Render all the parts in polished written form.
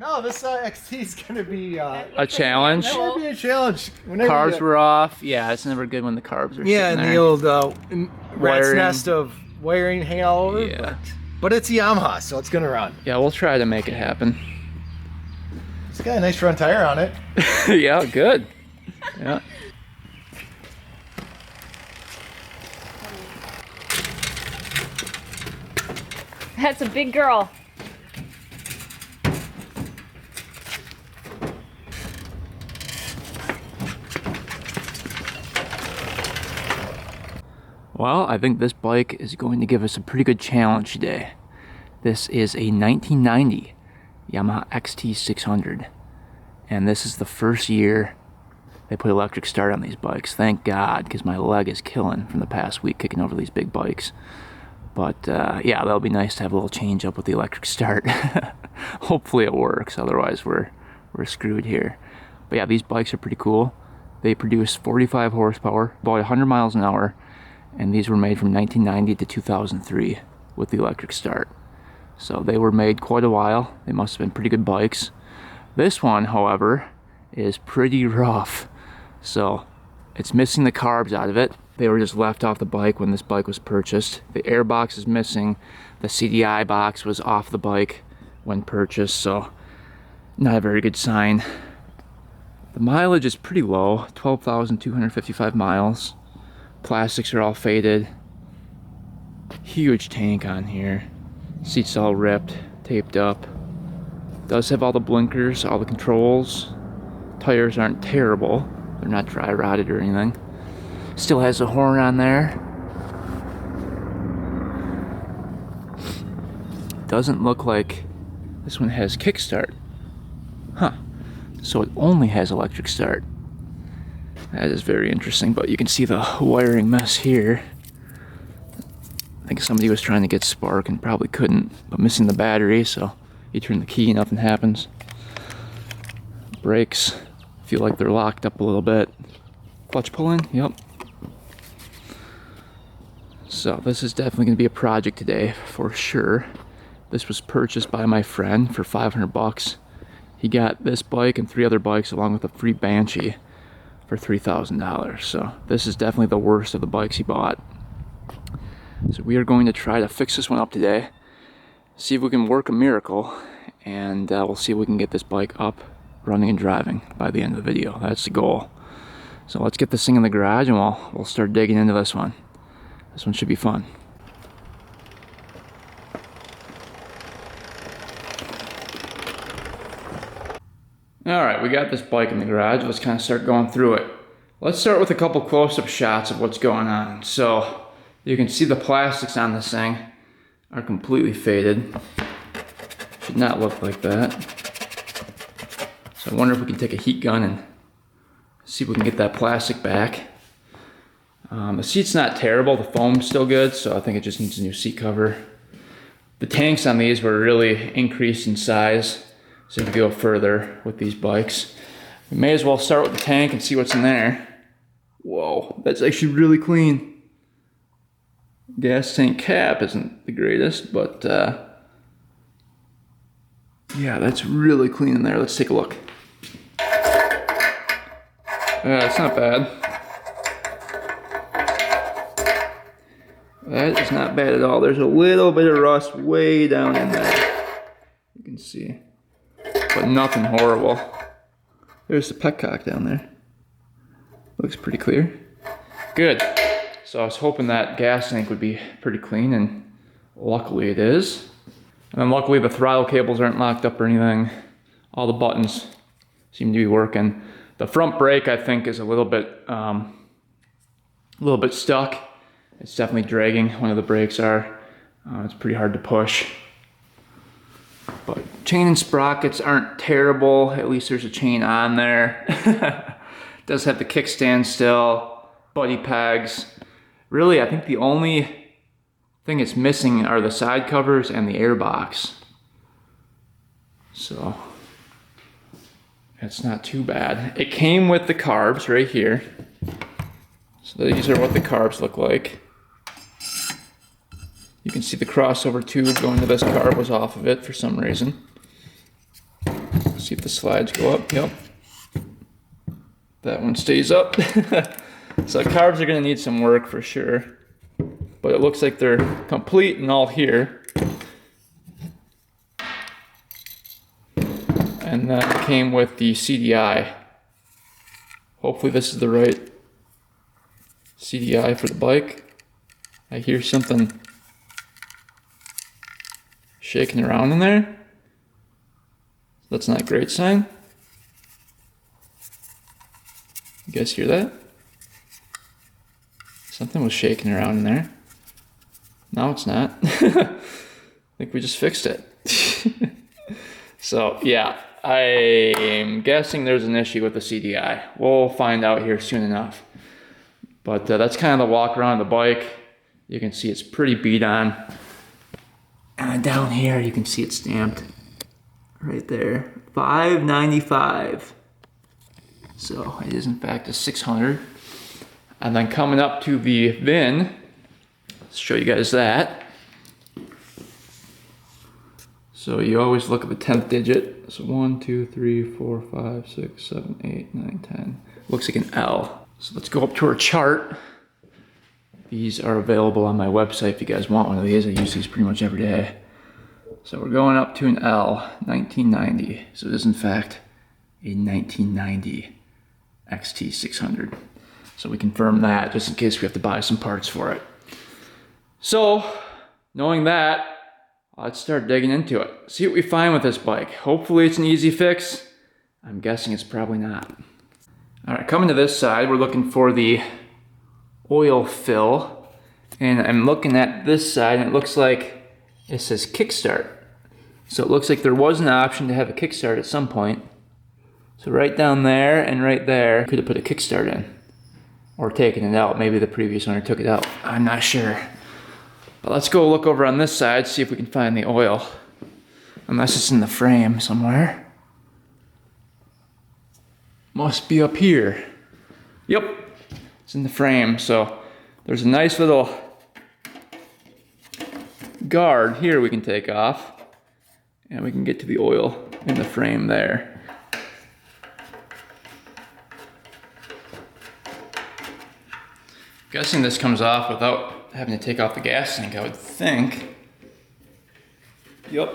No, this XT is gonna be a challenge. That would be a challenge. Carbs were off. Yeah, it's never good when the carbs are yeah, sitting and there. the old rat's Wiring. nest of wiring hanging all over. Yeah. But it's a Yamaha, so it's gonna run. Yeah, we'll try to make it happen. It's got a nice front tire on it. Yeah, good. Yeah. That's a big girl. Well, I think this bike is going to give us a pretty good challenge today. This is a 1990 Yamaha XT600. And this is the first year they put electric start on these bikes. Thank God, because my leg is killing from the past week kicking over these big bikes. But yeah, that'll be nice to have a little change up with the electric start. Hopefully it works, otherwise we're screwed here. But yeah, these bikes are pretty cool. They produce 45 horsepower, about 100 miles an hour, and these were made from 1990 to 2003 with the electric start. So they were made quite a while. They must have been pretty good bikes. This one, however, is pretty rough. So it's missing the carbs out of it. They were just left off the bike when this bike was purchased. The air box is missing. The CDI box was off the bike when purchased, so not a very good sign. The mileage is pretty low, 12,255 miles. Plastics are all faded. Huge tank on here. Seats all ripped, taped up. Does have all the blinkers, all the controls. Tires aren't terrible. They're not dry rotted or anything. Still has a horn on there. Doesn't look like this one has kickstart. Huh. So it only has electric start. That is very interesting, but you can see the wiring mess here. I think somebody was trying to get spark and probably couldn't, but missing the battery, so you turn the key, nothing happens. Brakes feel like they're locked up a little bit. Clutch pull in, yep. So this is definitely going to be a project today for sure. This was purchased by my friend for 500 bucks. He got this bike and 3 other bikes along with a free Banshee for $3,000. So this is definitely the worst of the bikes he bought. So we are going to try to fix this one up today, see if we can work a miracle, and we'll see if we can get this bike up, running and driving by the end of the video. That's the goal. So let's get this thing in the garage and we'll start digging into this one. This one should be fun. Alright, we got this bike in the garage. Let's kind of start going through it. Let's start with a couple close-up shots of what's going on. So you can see the plastics on this thing are completely faded. Should not look like that. So I wonder if we can take a heat gun and see if we can get that plastic back. The seat's not terrible, the foam's still good, so I think it just needs a new seat cover. The tanks on these were really increased in size, so to go further with these bikes. We may as well start with the tank and see what's in there. Whoa, that's actually really clean. Gas tank cap isn't the greatest, but yeah, that's really clean in there. Let's take a look. It's not bad. That is not bad at all. There's a little bit of rust way down in there. You can see. But nothing horrible. There's the petcock down there. Looks pretty clear. Good. So I was hoping that gas tank would be pretty clean, and luckily it is. And then luckily the throttle cables aren't locked up or anything. All the buttons seem to be working. The front brake, I think, is a little bit stuck. It's definitely dragging. One of the brakes are. It's pretty hard to push. But chain and sprockets aren't terrible. At least there's a chain on there. It does have the kickstand still. Buddy pegs. Really, I think the only thing it's missing are the side covers and the air box. So it's not too bad. It came with the carbs right here. So these are what the carbs look like. You can see the crossover tube going to this carb was off of it for some reason. see if the slides go up. Yep. That one stays up. So the carbs are gonna need some work for sure. But it looks like they're complete and all here. And that came with the CDI. Hopefully this is the right CDI for the bike. I hear something shaking around in there. That's not a great sign. You guys hear that? Something was shaking around in there. No, it's not. I think we just fixed it. So yeah, I'm guessing there's an issue with the CDI. We'll find out here soon enough. But that's kind of the walk around the bike. You can see it's pretty beat on. And down here you can see it stamped right there, 595. So it is in fact a 600. And then coming up to the VIN, let's show you guys that. So you always look at the 10th digit. So 1, 2, 3, 4, 5, 6, 7, 8, 9, 10. Looks like an L. So let's go up to our chart. These are available on my website if you guys want one of these. I use these pretty much every day. So we're going up to an L, 1990. So it is in fact a 1990 XT600. So we confirm that just in case we have to buy some parts for it. So knowing that, let's start digging into it. See what we find with this bike. Hopefully it's an easy fix. I'm guessing it's probably not. All right, coming to this side, we're looking for the oil fill. And I'm looking at this side and it looks like it says kickstart. So it looks like there was an option to have a kickstart at some point. So right down there and right there, could have put a kickstart in. Or taken it out. Maybe the previous owner took it out. I'm not sure. But let's go look over on this side, see if we can find the oil. Unless it's in the frame somewhere. Must be up here. Yep, it's in the frame. So there's a nice little guard here we can take off. And we can get to the oil in the frame there. Guessing this comes off without having to take off the gas tank, I would think. Yup.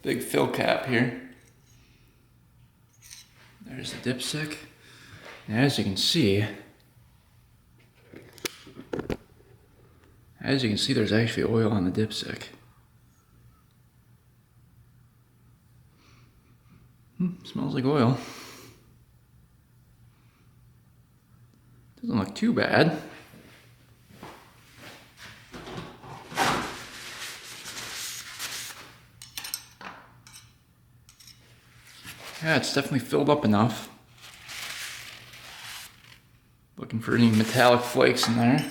Big fill cap here. There's the dipstick. And as you can see, there's actually oil on the dipstick. Smells like oil. Doesn't look too bad. Yeah, it's definitely filled up enough. Looking for any metallic flakes in there.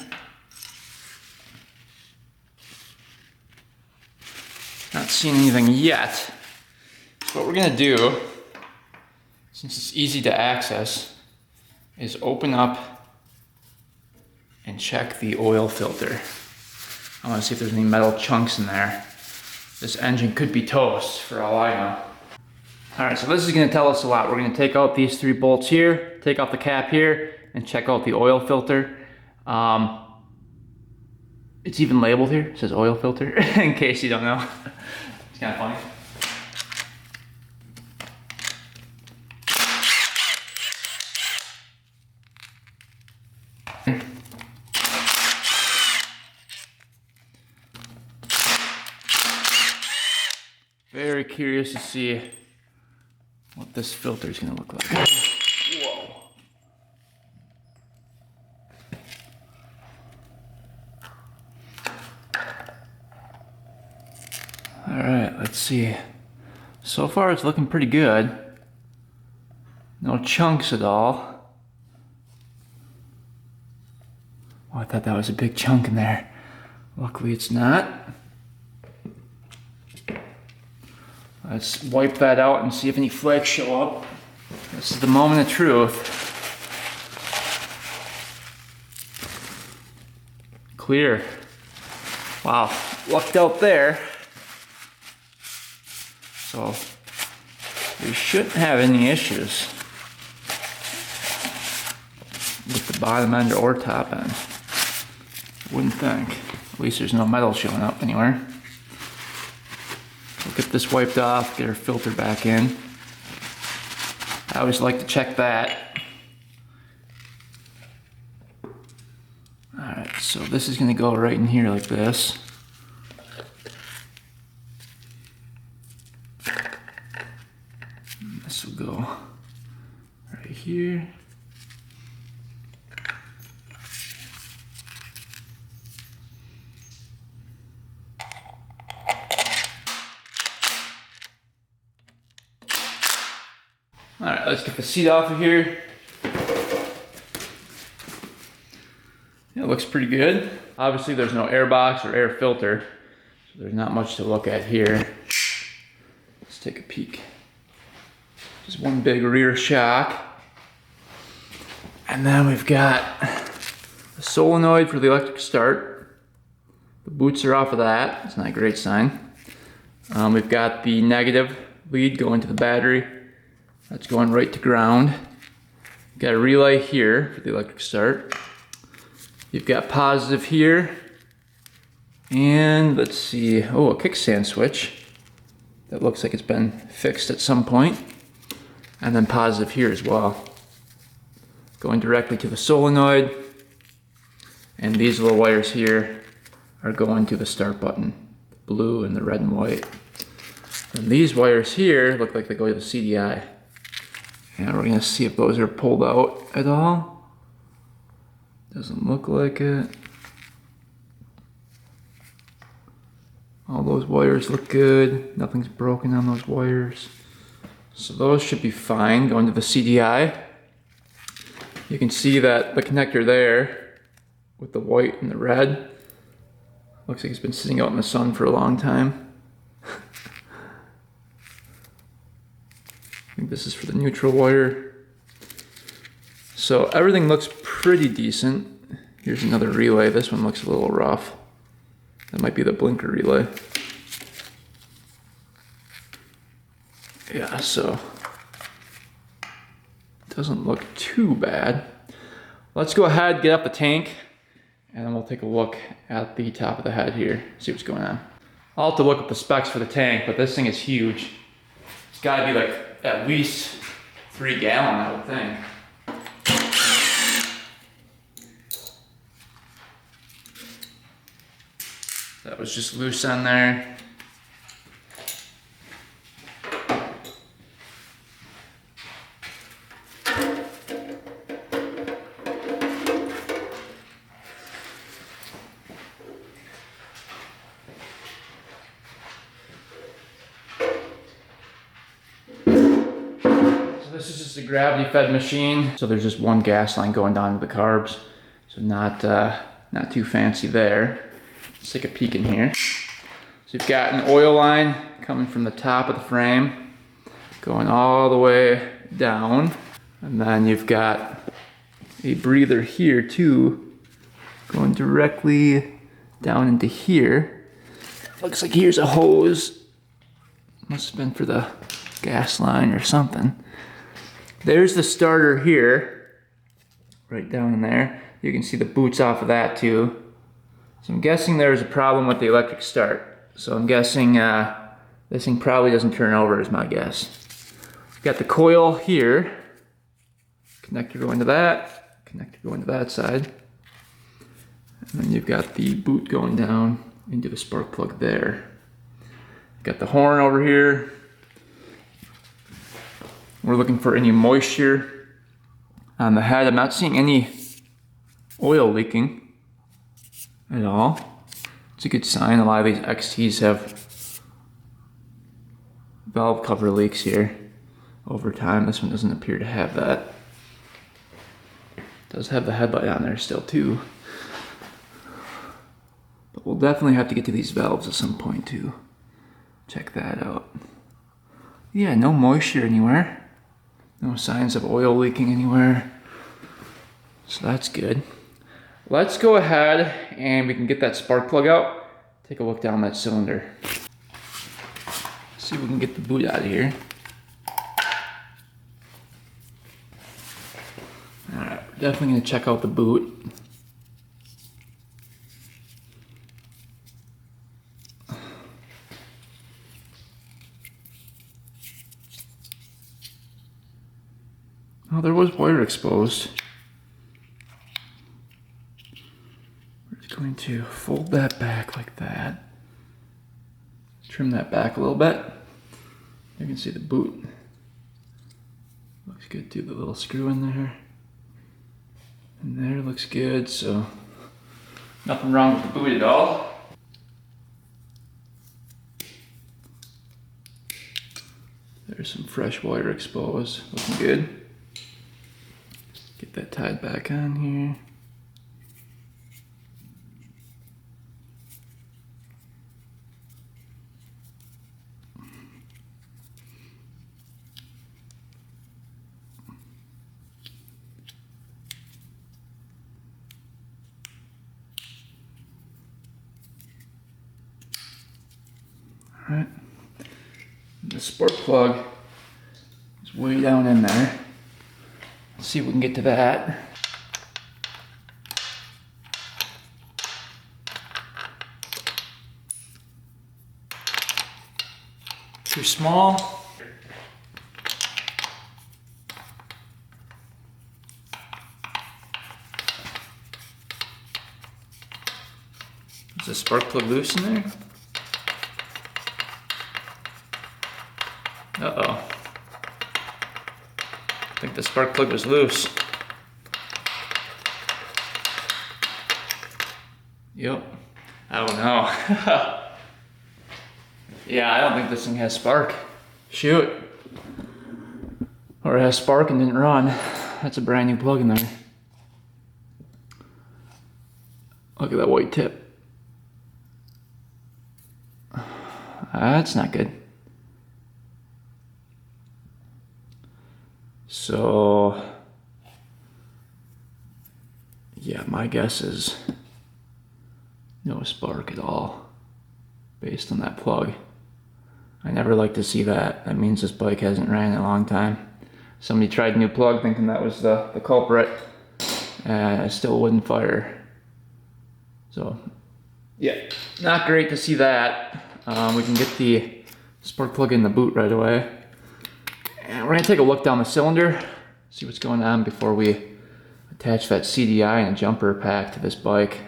Not seeing anything yet. So what we're gonna do, since it's easy to access, is open up and check the oil filter. I wanna see if there's any metal chunks in there. This engine could be toast for all I know. All right, so this is gonna tell us a lot. We're gonna take out these 3 bolts here, take off the cap here, and check out the oil filter. It's even labeled here, it says oil filter, in case you don't know. It's kind of funny. Very curious to see what this filter is going to look like. Whoa. All right, let's see. So far it's looking pretty good. No chunks at all. Oh, I thought that was a big chunk in there. Luckily it's not. Let's wipe that out and see if any flakes show up. This is the moment of truth. Clear. Wow, lucked out there. So we shouldn't have any issues with the bottom end or top end. Wouldn't think. At least there's no metal showing up anywhere. We'll get this wiped off, get our filter back in. I always like to check that. Alright, so this is going to go right in here like this. This will go right here. Alright, let's get the seat off of here. Yeah, it looks pretty good. Obviously there's no air box or air filter, so there's not much to look at here. Let's take a peek. Just one big rear shock. And then we've got a solenoid for the electric start. The boots are off of that. It's not a great sign. We've got the negative lead going to the battery. That's going right to ground. You've got a relay here for the electric start. You've got positive here. And let's see, oh, a kickstand switch. That looks like it's been fixed at some point. And then positive here as well. Going directly to the solenoid. And these little wires here are going to the start button. The blue and the red and white. And these wires here look like they go to the CDI. And we're gonna see if those are pulled out at all. Doesn't look like it. All those wires look good. Nothing's broken on those wires. So those should be fine going to the CDI. You can see that the connector there with the white and the red looks like it's been sitting out in the sun for a long time. I think this is for the neutral wire. So everything looks pretty decent. Here's another relay. This one looks a little rough. That might be the blinker relay. Yeah, so it doesn't look too bad. Let's go ahead, get up the tank, and then we'll take a look at the top of the head here, see what's going on. I'll have to look up the specs for the tank, but this thing is huge. It's gotta be like at least 3 gallon, I would think. That was just loose on there. This is just a gravity fed machine. So there's just one gas line going down to the carbs. So not too fancy there. Let's take a peek in here. So you've got an oil line coming from the top of the frame, going all the way down. And then you've got a breather here too, going directly down into here. Looks like here's a hose. Must have been for the gas line or something. There's the starter here, right down in there. You can see the boots off of that too. So I'm guessing there's a problem with the electric start. So I'm guessing this thing probably doesn't turn over is my guess. Got the coil here. Connector going to that. Connector going to that side. And then you've got the boot going down into the spark plug there. Got the horn over here. We're looking for any moisture on the head. I'm not seeing any oil leaking at all. It's a good sign. A lot of these XTs have valve cover leaks here over time. This one doesn't appear to have that. It does have the headlight on there still too. we'll definitely have to get to these valves at some point too. Check that out. Yeah, no moisture anywhere. No signs of oil leaking anywhere. So that's good. Let's go ahead and we can get that spark plug out. Take a look down that cylinder. See if we can get the boot out of here. Alright, we're definitely going to check out the boot. Oh, there was wire exposed. We're just going to fold that back like that. Trim that back a little bit. You can see the boot. Looks good too, the little screw in there. And there looks good, so nothing wrong with the boot at all. There's some fresh wire exposed, looking good. Get that tied back on here. All right. The spark plug is way down in there. Let's see if we can get to that. Too small. Is the spark plug loose in there? Uh-oh. I think the spark plug was loose. Yep. I don't know. Yeah, I don't think this thing has spark. Shoot. Or it has spark and didn't run. That's a brand new plug in there. Look at that white tip. That's not good. So, yeah, my guess is no spark at all based on that plug. I never like to see that. That means this bike hasn't ran in a long time. Somebody tried a new plug thinking that was the culprit, and it still wouldn't fire. So, yeah, not great to see that. We can get the spark plug in the boot right away. And we're gonna take a look down the cylinder, see what's going on before we attach that CDI and a jumper pack to this bike.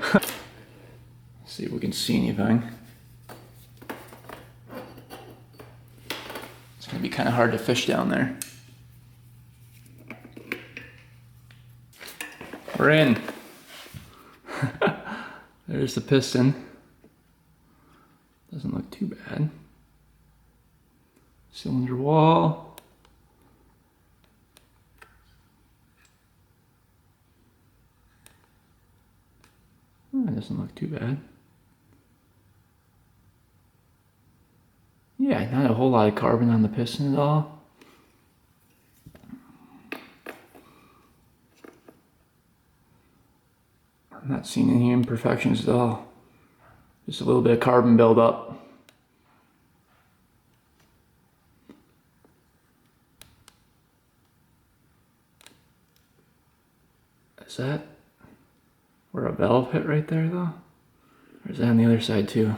See if we can see anything. It's gonna be kind of hard to fish down there. We're in. There's the piston. Doesn't look too bad. Cylinder wall. That doesn't look too bad. Yeah, not a whole lot of carbon on the piston at all. I'm not seeing any imperfections at all. Just a little bit of carbon buildup. Is that where a valve hit right there though? Or is that on the other side too?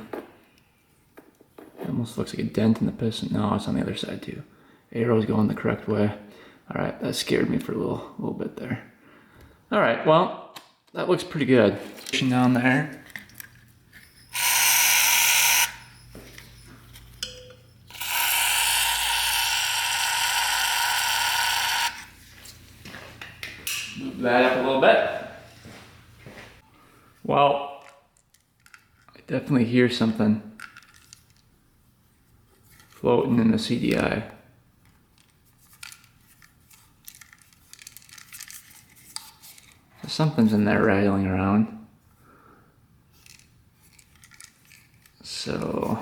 It almost looks like a dent in the piston. No, it's on the other side too. Arrow's going the correct way. All right, that scared me for a little bit there. All right, well, that looks pretty good. Down there. Move that up a little bit. Well, I definitely hear something floating in the CDI. Something's in there rattling around. So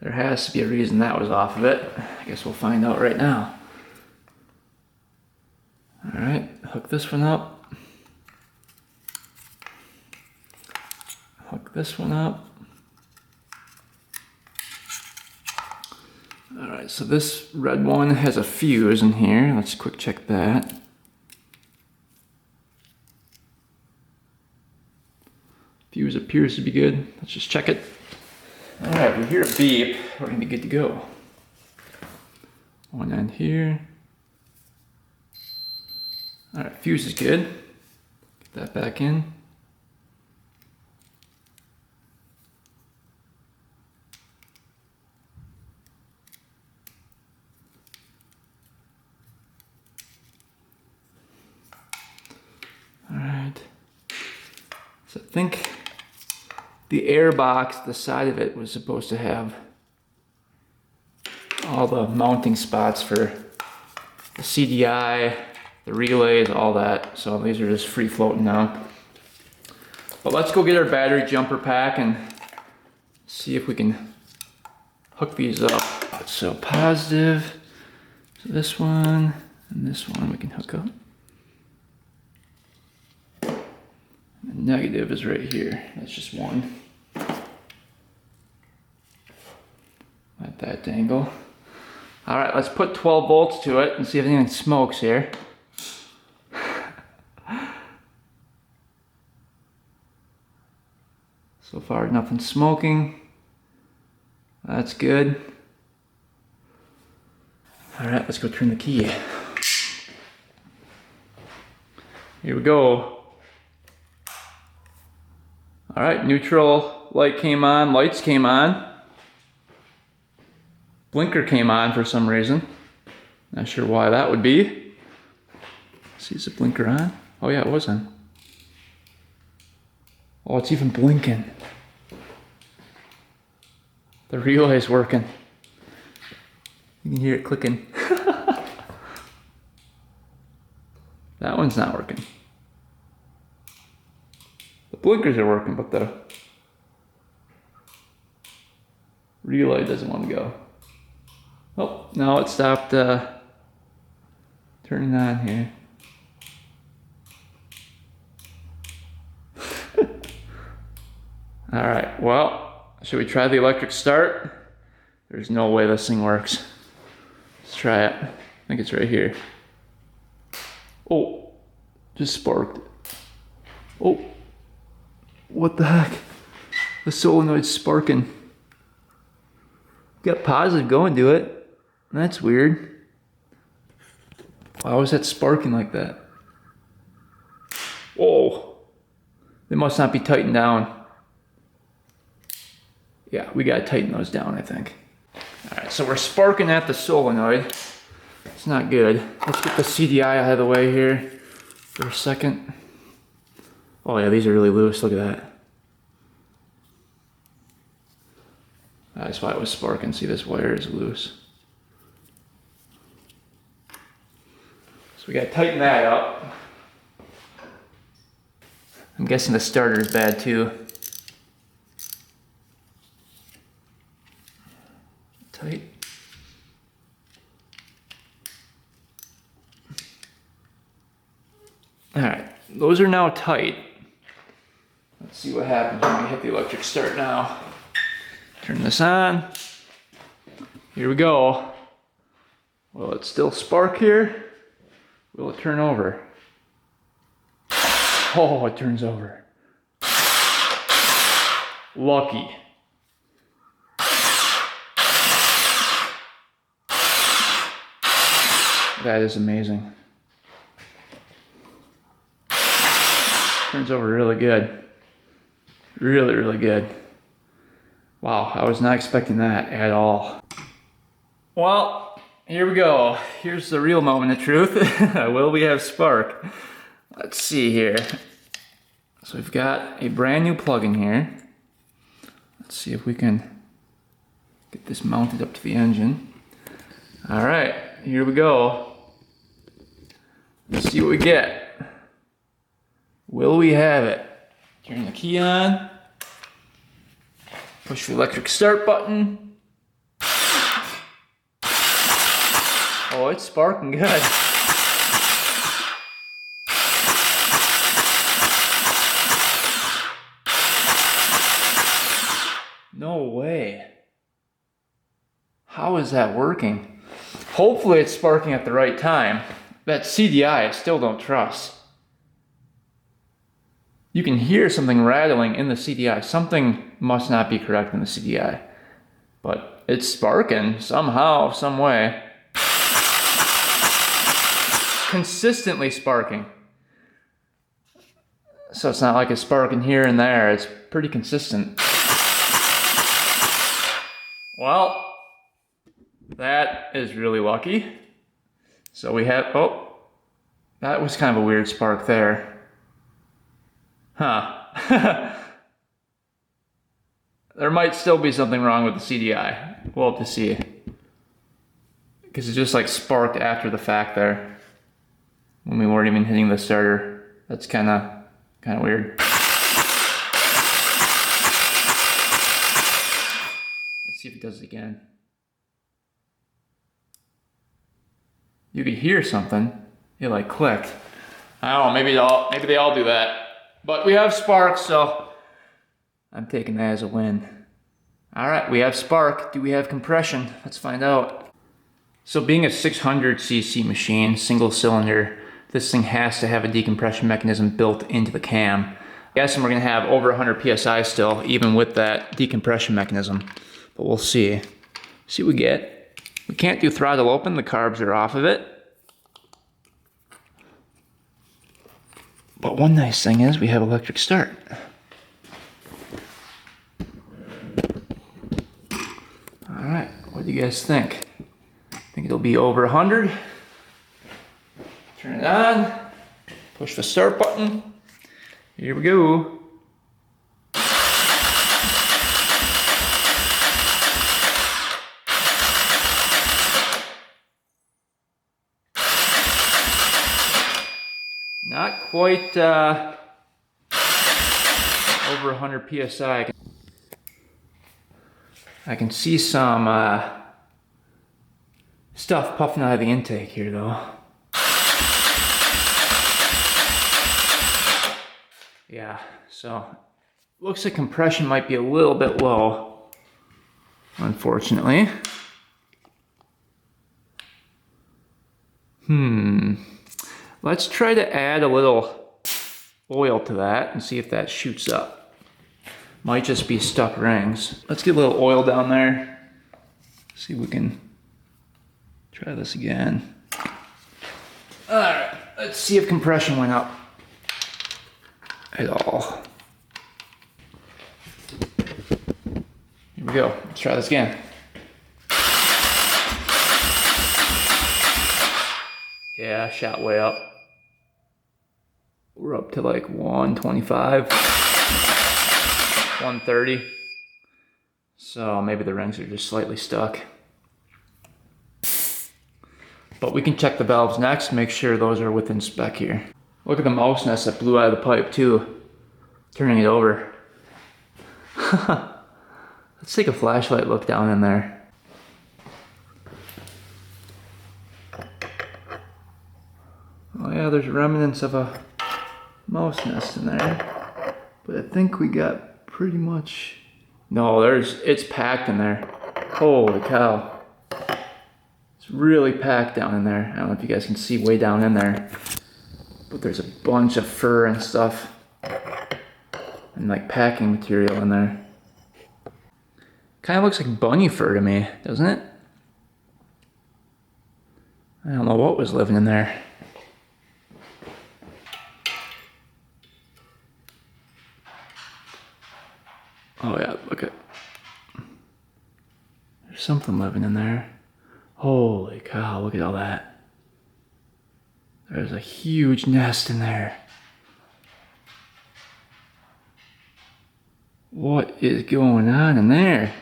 there has to be a reason that was off of it. I guess we'll find out right now. All right, hook this one up. Hook this one up. All right, so this red one has a fuse in here. Let's quick check that. Fuse appears to be good. Let's just check it. All right, we hear a beep. We're gonna be good to go. One end here. All right, fuse is good. Get that back in. All right. So I think the air box, the side of it was supposed to have all the mounting spots for the CDI, the relays, all that. So these are just free floating now. But let's go get our battery jumper pack and see if we can hook these up. So positive, so this one and this one we can hook up. And negative is right here, that's just one. Let that dangle. All right, let's put 12 volts to it and see if anything smokes here. So far, nothing's smoking. That's good. All right, let's go turn the key. Here we go. All right, neutral light came on, lights came on. Blinker came on for some reason. Not sure why that would be. See, is the blinker on? Oh yeah, it was on. Oh, it's even blinking. The relay's working. You can hear it clicking. That one's not working. The blinkers are working, but the relay doesn't want to go. Oh, no, it stopped turning on here. All right, well, should we try the electric start? There's no way this thing works. Let's try it. I think it's right here. Oh, just sparked. Oh, what the heck? The solenoid's sparking. Got positive going to it. That's weird. Why was that sparking like that? Whoa. They must not be tightened down. Yeah, we gotta tighten those down, I think. All right, so we're sparking at the solenoid. It's not good. Let's get the CDI out of the way here for a second. Oh yeah, these are really loose, look at that. That's why it was sparking. See, this wire is loose. So we gotta tighten that up. I'm guessing the starter is bad too. Tight. All right, those are now tight. Let's see what happens when we hit the electric start now. Turn this on. Here we go. Will it still spark here? Will it turn over? Oh, it turns over. Lucky. That is amazing. Turns over really good. Really, really good. Wow, I was not expecting that at all. Well, here we go. Here's the real moment of truth. Will we have spark? Let's see here. So we've got a brand new plug in here. Let's see if we can get this mounted up to the engine. All right, here we go. Let's see what we get. Will we have it? Turn the key on. Push the electric start button. Oh, it's sparking good. No way. How is that working? Hopefully it's sparking at the right time. That CDI I still don't trust. You can hear something rattling in the CDI. Something must not be correct in the CDI. But it's sparking somehow, some way. Consistently sparking. So it's not like it's sparking here and there. It's pretty consistent. Well, that is really lucky. So we have, oh, that was kind of a weird spark there. Huh. There might still be something wrong with the CDI. We'll have to see. Because it just like sparked after the fact there. When we weren't even hitting the starter. That's kind of weird. Let's see if it does it again. You could hear something. It like clicked. I don't know, maybe they all do that. But we have spark, so I'm taking that as a win. Alright, we have spark. Do we have compression? Let's find out. So being a 600cc machine, single cylinder, this thing has to have a decompression mechanism built into the cam. I'm guessing we're gonna have over 100 PSI still, even with that decompression mechanism. But we'll see. See what we get. We can't do throttle open, the carbs are off of it. But one nice thing is we have electric start. Alright, what do you guys think? Think it'll be over 100? Turn it on, push the start button. Here we go. Not quite over 100 PSI. I can see some stuff puffing out of the intake here though. Yeah, so looks like compression might be a little bit low, unfortunately. Let's try to add a little oil to that and see if that shoots up. Might just be stuck rings. Let's get a little oil down there. See if we can try this again. All right, let's see if compression went up at all. Here we go, let's try this again. Yeah, shot way up. We're up to like 125, 130. So maybe the rings are just slightly stuck. But we can check the valves next, make sure those are within spec here. Look at the mouse nest that blew out of the pipe too. Turning it over. Let's take a flashlight look down in there. Oh yeah, there's remnants of a mouse nest in there. But I think we got pretty much... No, it's packed in there. Holy cow. It's really packed down in there. I don't know if you guys can see way down in there. But there's a bunch of fur and stuff. And like packing material in there. Kind of looks like bunny fur to me, doesn't it? I don't know what was living in there. Oh yeah, look at... There's something living in there. Holy cow, look at all that. There's a huge nest in there. What is going on in there?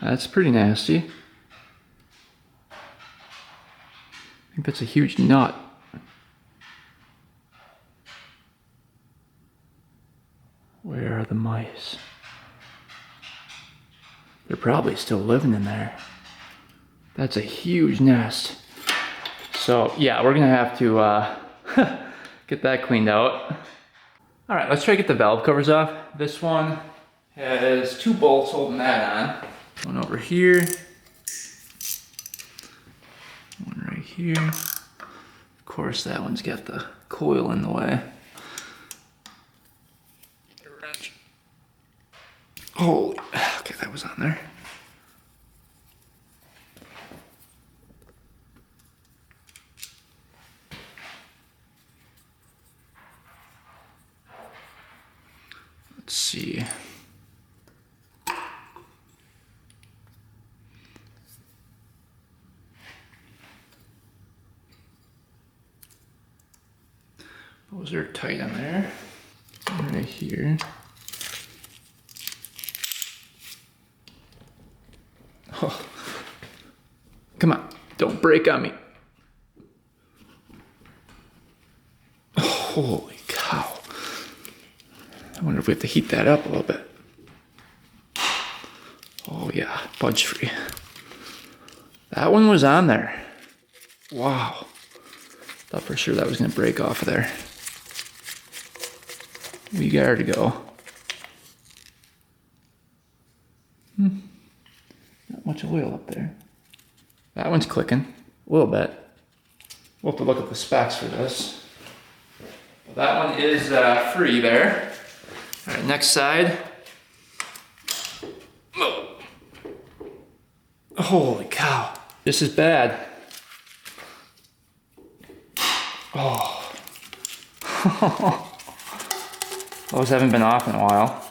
That's pretty nasty. I think that's a huge nut. Where are the mice? They're probably still living in there. That's a huge nest. So yeah, we're gonna have to get that cleaned out. All right, let's try to get the valve covers off. This one has 2 bolts holding that on. One over here. One right here. Of course, that one's got the coil in the way. Holy, okay, that was on there. Let's see. Those are tight on there. Right here. Oh. Come on, don't break on me. Oh, holy cow. I wonder if we have to heat that up a little bit. Oh yeah, budge free. That one was on there. Wow. Thought for sure that was gonna break off of there. We got her to go. Not much oil up there. That one's clicking a little bit. We'll have to look at the specs for this. That one is free there. All right, next side. Oh. Holy cow, this is bad. Oh. Those haven't been off in a while.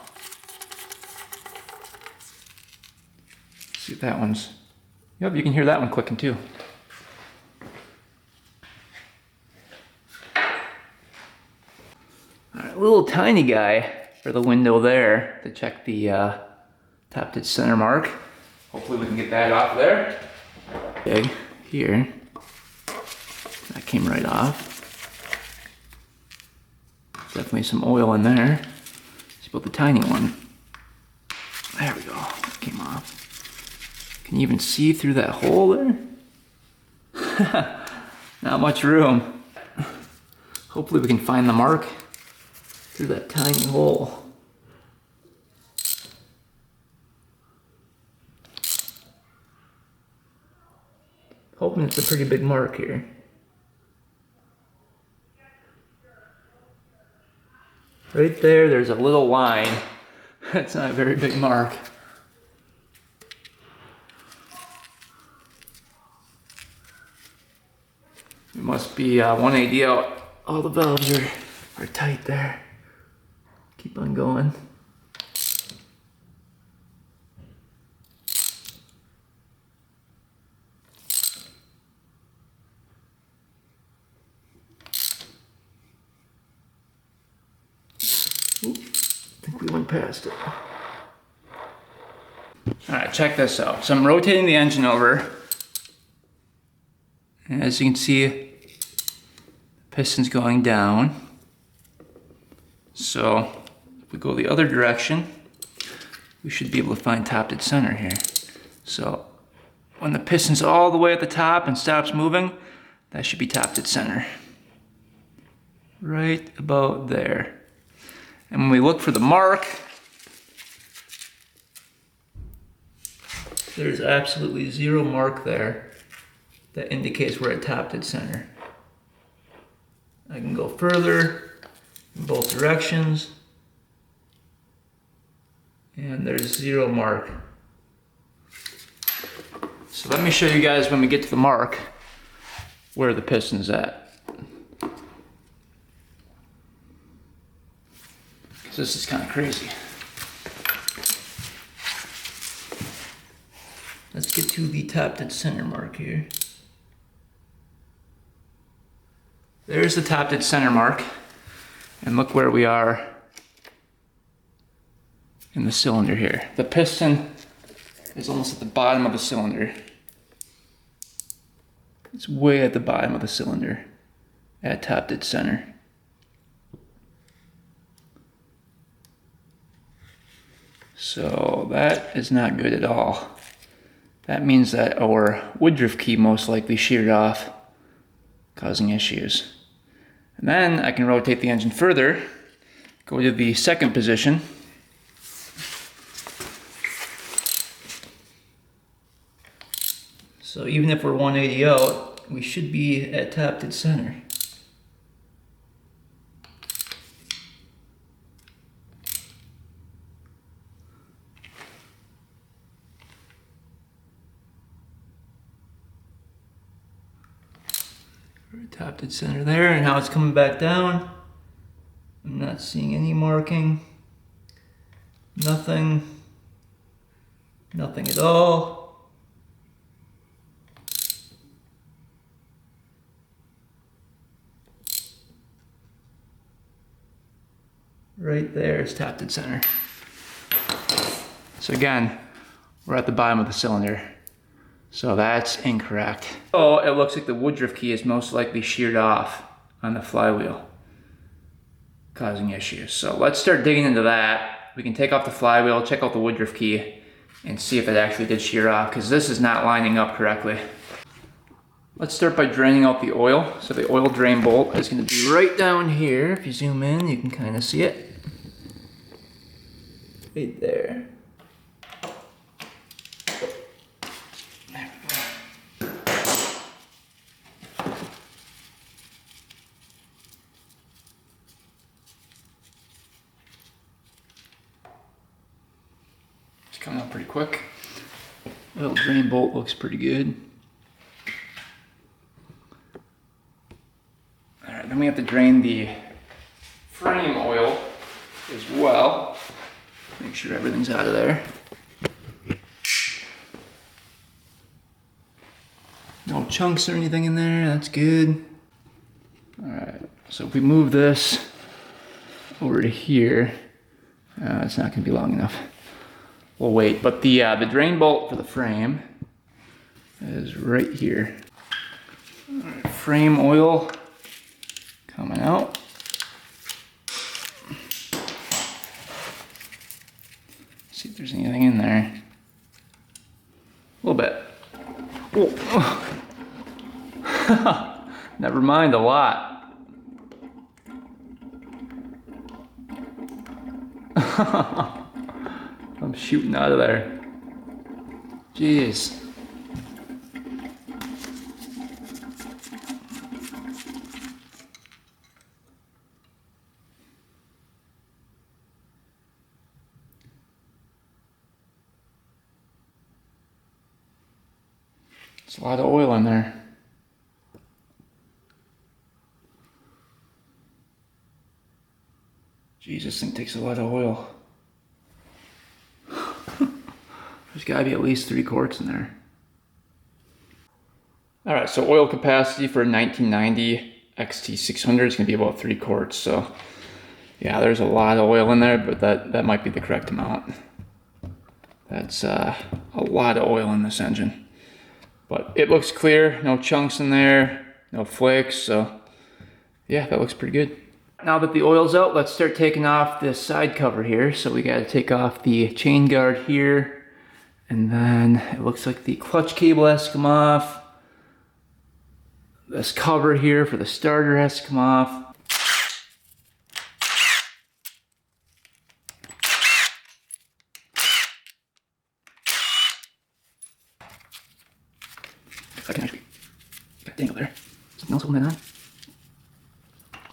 See if that one's, yep, you can hear that one clicking too. All right, little tiny guy for the window there to check the tapped its center mark. Hopefully we can get that off there. Okay, here, that came right off. Definitely some oil in there. Let's put the tiny one. There we go, it came off. Can you even see through that hole there? Not much room. Hopefully we can find the mark through that tiny hole. Hoping it's a pretty big mark here. Right there, there's a little line. That's not a very big mark. It must be 180 out. All the valves are tight there. Keep on going. Oop, I think we went past it. All right, check this out. So I'm rotating the engine over. And as you can see, the piston's going down. So if we go the other direction, we should be able to find tapped at center here. So when the piston's all the way at the top and stops moving, that should be tapped at center. Right about there. And when we look for the mark, there's absolutely zero mark there that indicates where it tapped at center. I can go further in both directions, and there's zero mark. So let me show you guys when we get to the mark where the piston's at. Because this is kind of crazy. Let's get to the tapped at center mark here. There's the tapped at center mark. And look where we are in the cylinder here. The piston is almost at the bottom of the cylinder. It's way at the bottom of the cylinder at tapped at center. So that is not good at all. That means that our woodruff key most likely sheared off, causing issues. And then I can rotate the engine further, go to the second position. So even if we're 180 out, we should be at top dead center. Top dead center there, and how it's coming back down. I'm not seeing any marking. Nothing. Nothing at all. Right there is top dead center. So again, we're at the bottom of the cylinder. So that's incorrect. Oh, it looks like the woodruff key is most likely sheared off on the flywheel, causing issues. So let's start digging into that. We can take off the flywheel, check out the woodruff key, and see if it actually did shear off, because this is not lining up correctly. Let's start by draining out the oil. So the oil drain bolt is going to be right down here. If you zoom in, you can kind of see it. Right there. Coming out pretty quick. Oil drain bolt looks pretty good. Alright, then we have to drain the frame oil as well. Make sure everything's out of there. No chunks or anything in there, that's good. Alright, so if we move this over to here, it's not going to be long enough. We'll wait, but the drain bolt for the frame is right here. All right, frame oil coming out. See if there's anything in there. A little bit. Oh. Never mind, a lot. I'm shooting out of there. Jeez. There's a lot of oil in there. Jeez, this thing takes a lot of oil. There's gotta be at least 3 quarts in there. All right, so oil capacity for a 1990 XT600 is gonna be about 3 quarts. So yeah, there's a lot of oil in there, but that might be the correct amount. That's a lot of oil in this engine. But it looks clear, no chunks in there, no flakes, so yeah, that looks pretty good. Now that the oil's out, let's start taking off this side cover here. So we gotta take off the chain guard here, and then it looks like the clutch cable has to come off. This cover here for the starter has to come off. If I can actually get a dangle there. Something else holding that on.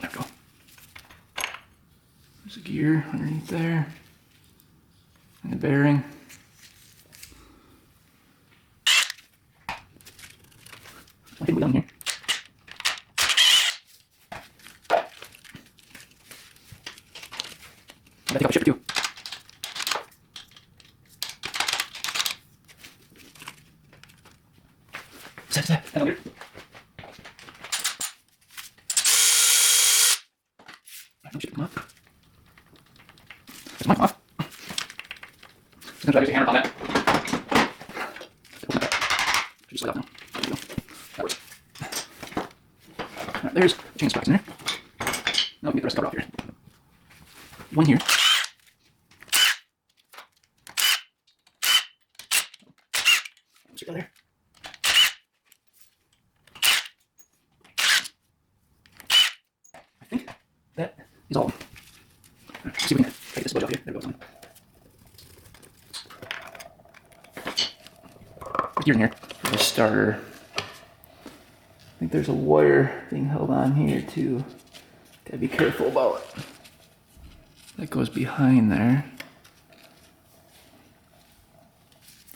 There we go. There's a gear underneath there. And the bearing. I think we're done here. I think I'll ship it too. Set that. That over. Don't ship them off. It's mine off. Just gonna try to use a hammer on that. Open that up. Should just slide out now. There we go. That works. Alright, there's chain sprockets in there. Now we can get the rest covered off here. One here. These all. Right, see if we can take this wedge off here. There it goes. Gear in here for the starter. I think there's a wire being held on here too. Gotta be careful about it. That goes behind there.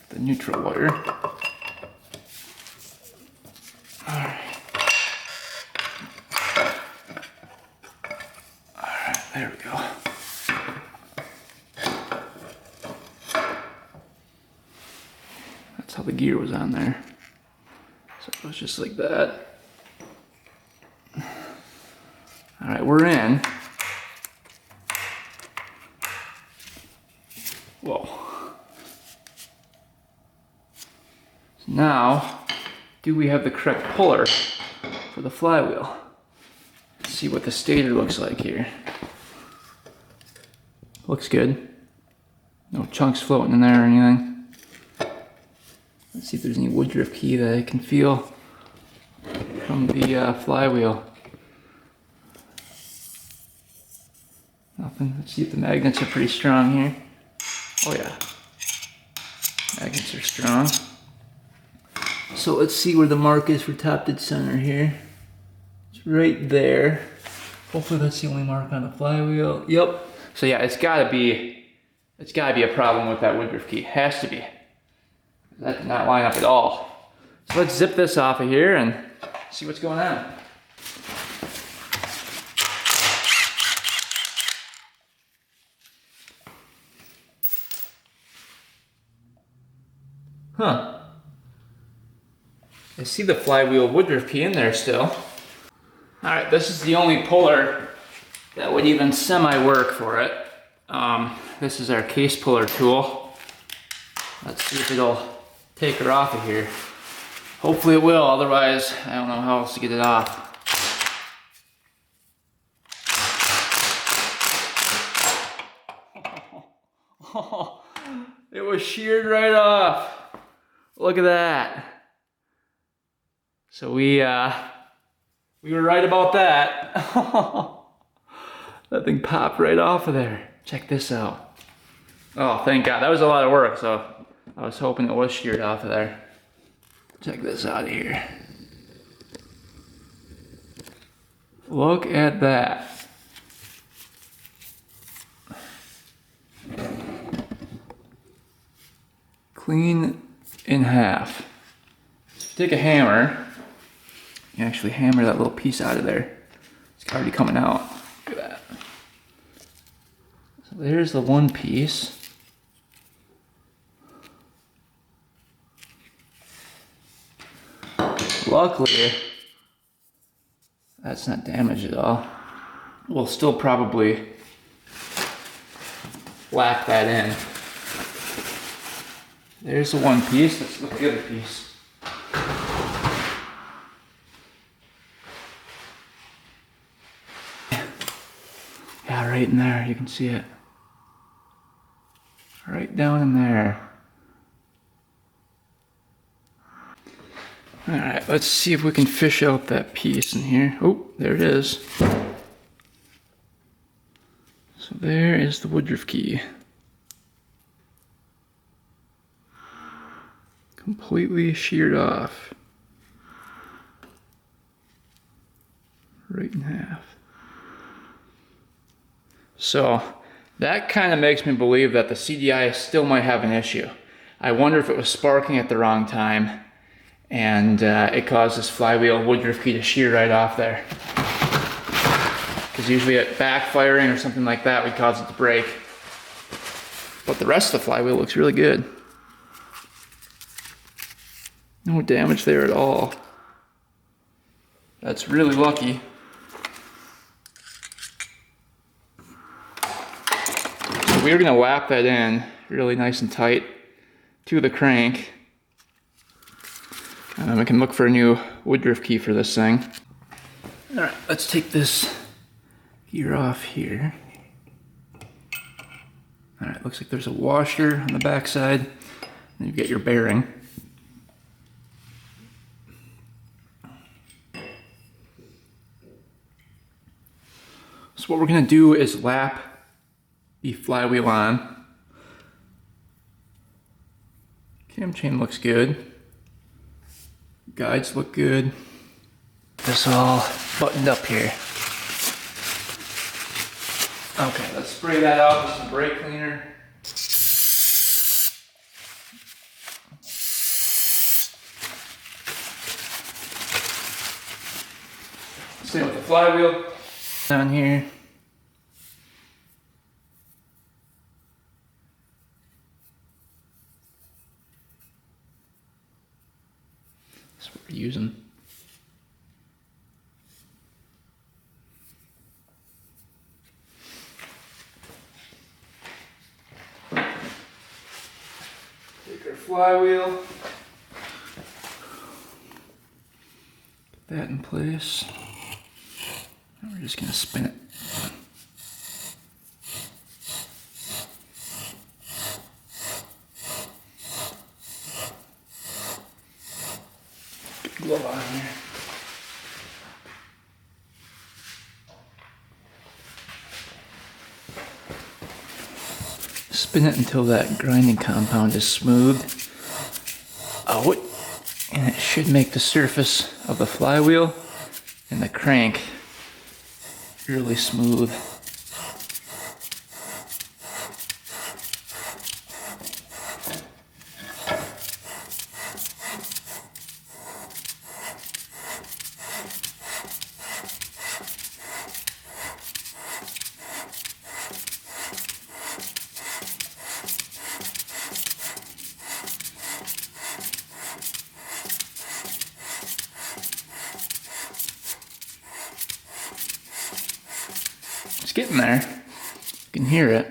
The neutral wire. Alright. Alright, there we go. That's how the gear was on there. So it was just like that. Alright, we're in. Whoa. So now, do we have the correct puller for the flywheel? Let's see what the stator looks like here. Looks good. No chunks floating in there or anything. Let's see if there's any woodruff key that I can feel from the flywheel. Nothing. Let's see if the magnets are pretty strong here. Oh yeah. Magnets are strong. So let's see where the mark is for top dead center here. It's right there. Hopefully that's the only mark on the flywheel. Yep. So yeah, it's gotta be a problem with that woodruff key. Has to be. That did not line up at all. So let's zip this off of here and see what's going on. Huh. I see the flywheel woodruff key in there still. Alright, this is the only puller that would even semi-work for it. This is our case puller tool. Let's see if it'll take her off of here. Hopefully it will, otherwise I don't know how else to get it off. Oh, it was sheared right off. Look at that. So we were right about that. That thing popped right off of there. Check this out. Oh, thank God. That was a lot of work, so I was hoping it was sheared off of there. Check this out here. Look at that. Clean in half. Take a hammer. You actually hammer that little piece out of there. It's already coming out. Look at that. So there's the one piece. Luckily, that's not damaged at all. We'll still probably whack that in. There's the one piece. Let's look at the other piece. Yeah, right in there. You can see it. Right down in there. Alright, let's see if we can fish out that piece in here. Oh, there it is. So there is the woodruff key. Completely sheared off. Right in half. So that kind of makes me believe that the CDI still might have an issue. I wonder if it was sparking at the wrong time and it caused this flywheel woodruff key to shear right off there. Because usually at backfiring or something like that would cause it to break. But the rest of the flywheel looks really good. No damage there at all. That's really lucky. So we're gonna whap that in really nice and tight to the crank. We can look for a new woodruff key for this thing. All right, let's take this gear off here. All right, looks like there's a washer on the back side. And you get your bearing. So what we're gonna do is lap the flywheel on. Cam chain looks good. Guides look good. This all buttoned up here. Okay, let's spray that out with some brake cleaner. Same with the flywheel down here. That's what we're using. Take our flywheel. Get that in place. And we're just gonna spin it. Get the glove on here. Spin it until that grinding compound is smoothed out, and it should make the surface of the flywheel and the crank really smooth. It's getting there. You can hear it.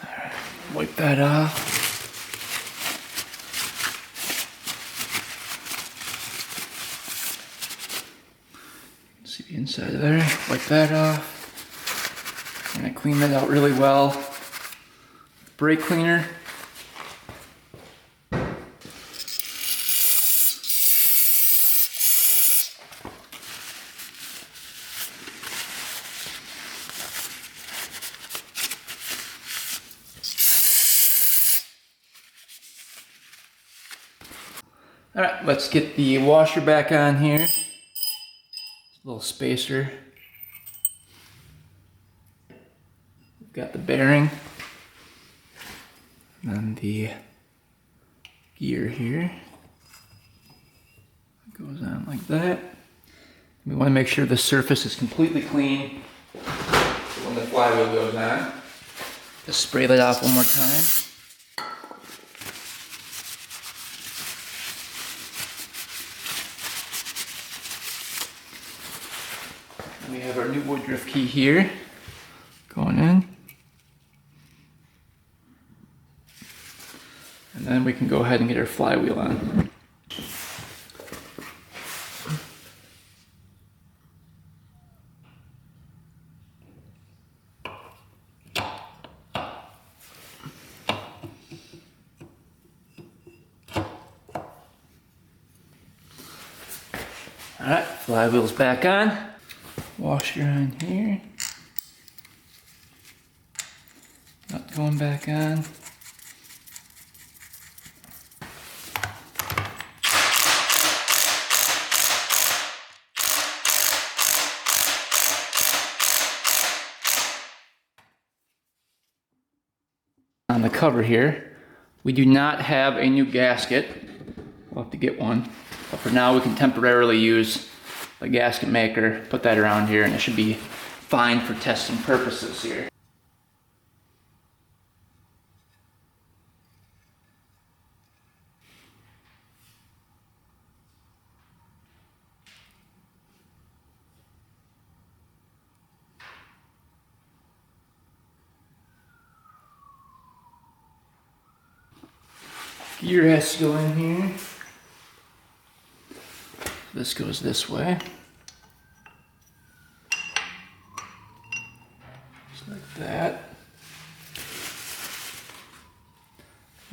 Alright, wipe that off. See the inside of there. Wipe that off. I'm gonna clean that out really well. Brake cleaner. All right, let's get the washer back on here. It's a little spacer. We've got the bearing. And the gear here. It goes on like that. We want to make sure the surface is completely clean when the flywheel goes on. Just spray that off one more time. We have our new Woodruff key here, going in. And then we can go ahead and get our flywheel on. All right, flywheel's back on. Washer on here. Not going back on. On the cover here, we do not have a new gasket. We'll have to get one. But for now, we can temporarily use the gasket maker, put that around here, and it should be fine for testing purposes here. Gear has to go in here. This goes this way. Just like that.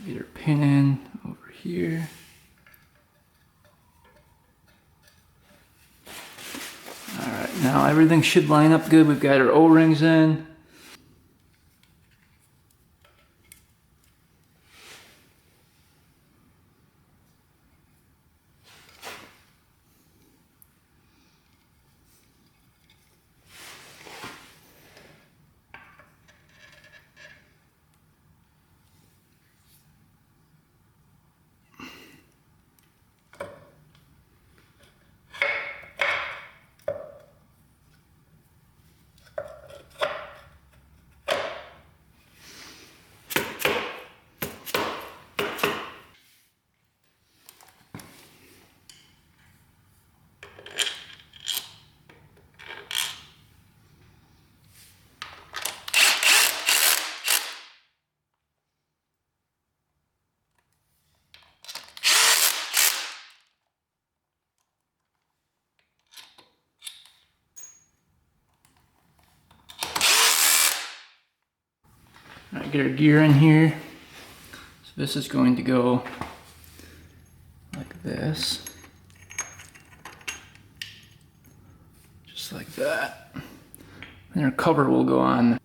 Get our pin in over here. Alright, now everything should line up good. We've got our O-rings in. Alright, get our gear in here. So this is going to go like this. Just like that. And our cover will go on.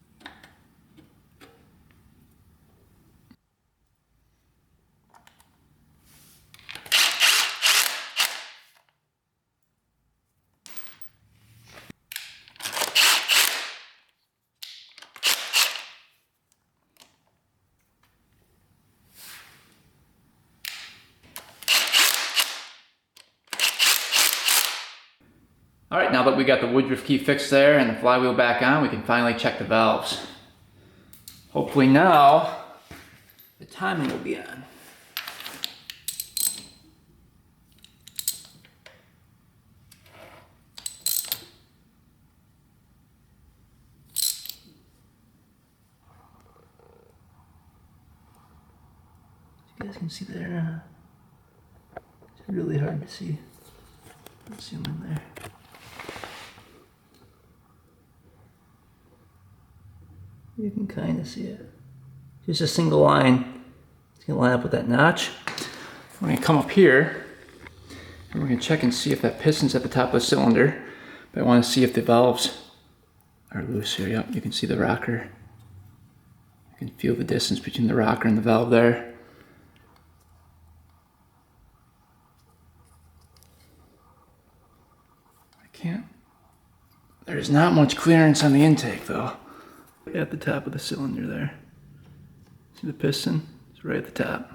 Alright, now that we got the woodruff key fixed there and the flywheel back on, we can finally check the valves. Hopefully now, the timing will be on. You guys can see there, it's really hard to see. Let's zoom in there. You can kind of see it. Just a single line. It's gonna line up with that notch. We're gonna come up here and we're gonna check and see if that piston's at the top of the cylinder. But I wanna see if the valves are loose here. Yep, you can see the rocker. You can feel the distance between the rocker and the valve there. I can't. There's not much clearance on the intake though. At the top of the cylinder there. See the piston? It's right at the top.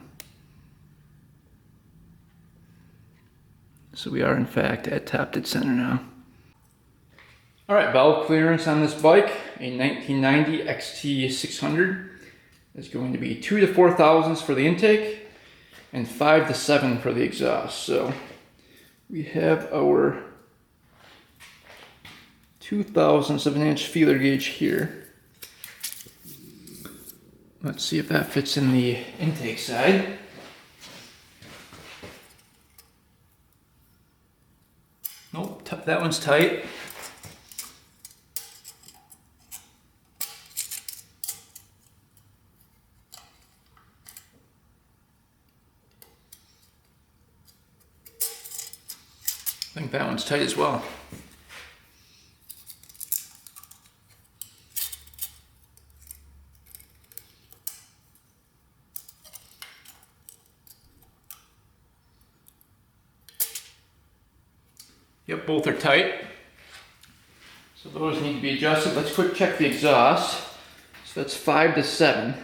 So we are in fact at top dead center now. Alright, valve clearance on this bike, a 1990 XT600, is going to be 2 to 4 thousandths for the intake and 5 to 7 for the exhaust. So we have our 2 thousandths of an inch feeler gauge here. Let's see if that fits in the intake side. Nope, that one's tight. I think that one's tight as well. Yep, both are tight. So those need to be adjusted. Let's quick check the exhaust. So that's 5 to 7.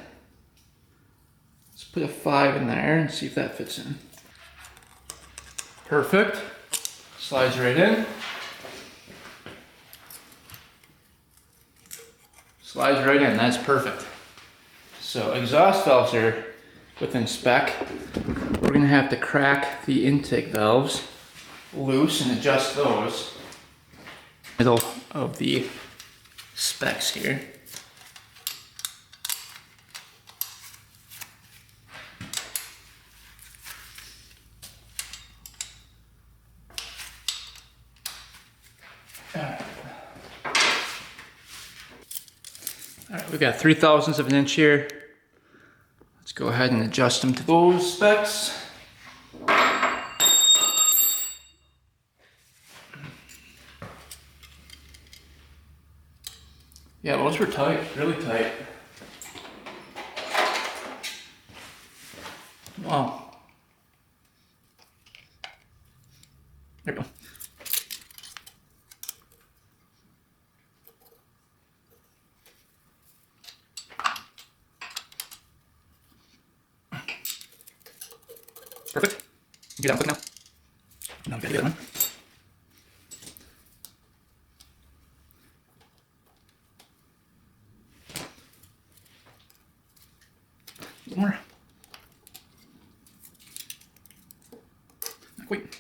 Let's put a 5 in there and see if that fits in. Perfect. Slides right in. Slides right in, that's perfect. So exhaust valves are within spec. We're gonna have to crack the intake valves loose and adjust those. Middle of the specs here. Alright, we've got 3 thousandths of an inch here. Let's go ahead and adjust them to those specs. Yeah, those were tight, really tight. Wow. There we go. Perfect. Get that one quick now. Now we got the other one. More. Not quite.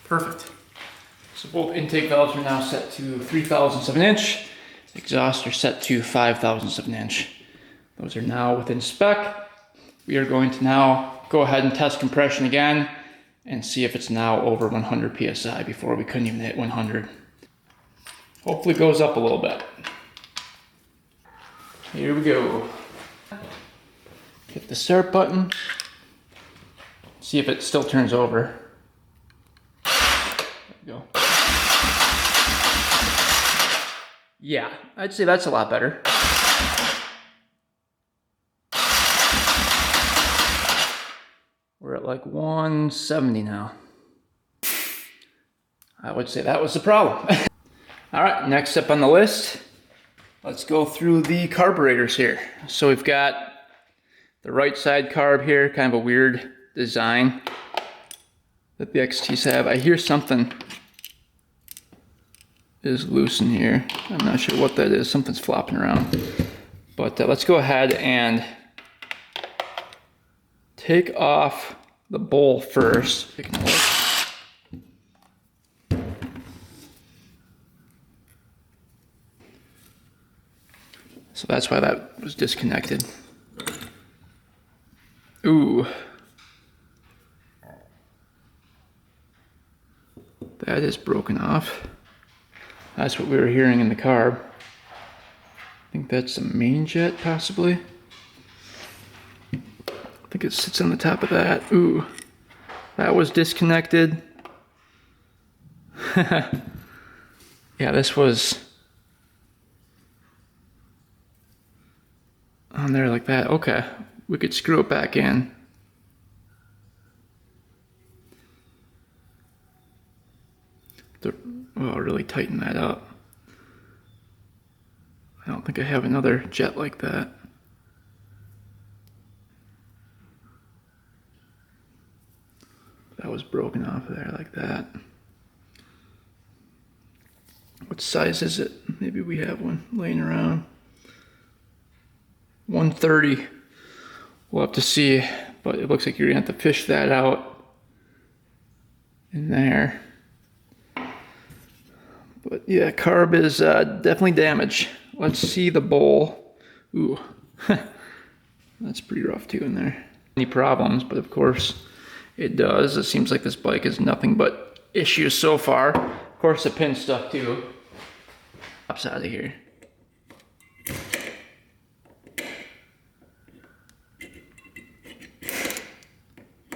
Perfect. So both intake valves are now set to 3,007 inch. Exhaust are set to 5,007 inch. Those are now within spec. We are going to now go ahead and test compression again and see if it's now over 100 PSI. Before we couldn't even hit 100. Hopefully it goes up a little bit. Here we go. Hit the start button. See if it still turns over. Go. Yeah, I'd say that's a lot better. We're at like 170 now. I would say that was the problem. All right, next up on the list, let's go through the carburetors here. So we've got the right side carb here, kind of a weird design that the XTs have. I hear something is loose in here. I'm not sure what that is. Something's flopping around. But let's go ahead and take off the bowl first. Taking a look. So that's why that was disconnected. Ooh. That is broken off. That's what we were hearing in the carb. I think that's the main jet, possibly. I think it sits on the top of that. Ooh, that was disconnected. Yeah, this was on there like that. Okay, we could screw it back in. Oh, really tighten that up. I don't think I have another jet like that. That was broken off of there like that. What size is it? Maybe we have one laying around. 130. We'll have to see, but it looks like you're gonna have to fish that out in there. But yeah, carb is definitely damaged. Let's see the bowl. Ooh, that's pretty rough too in there. Any problems, but of course it does. It seems like this bike is nothing but issues so far. Of course the pin's stuck too. Pops out of here.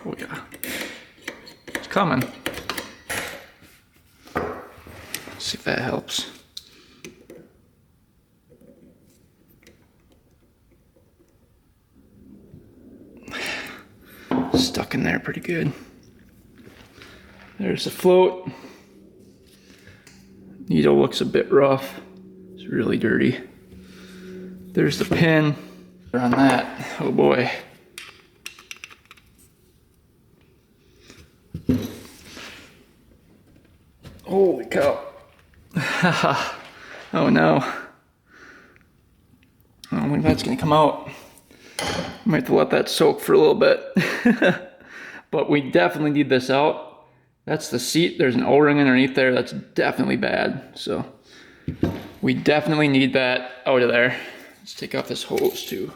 Oh yeah, it's coming. See if that helps. Stuck in there pretty good. There's the float. Needle looks a bit rough. It's really dirty. There's the pin on that. Oh boy. cow. Oh no. I don't think that's gonna come out. Might have to let that soak for a little bit. But we definitely need this out. That's the seat. There's an O-ring underneath there. That's definitely bad. So we definitely need that out of there. Let's take off this hose too.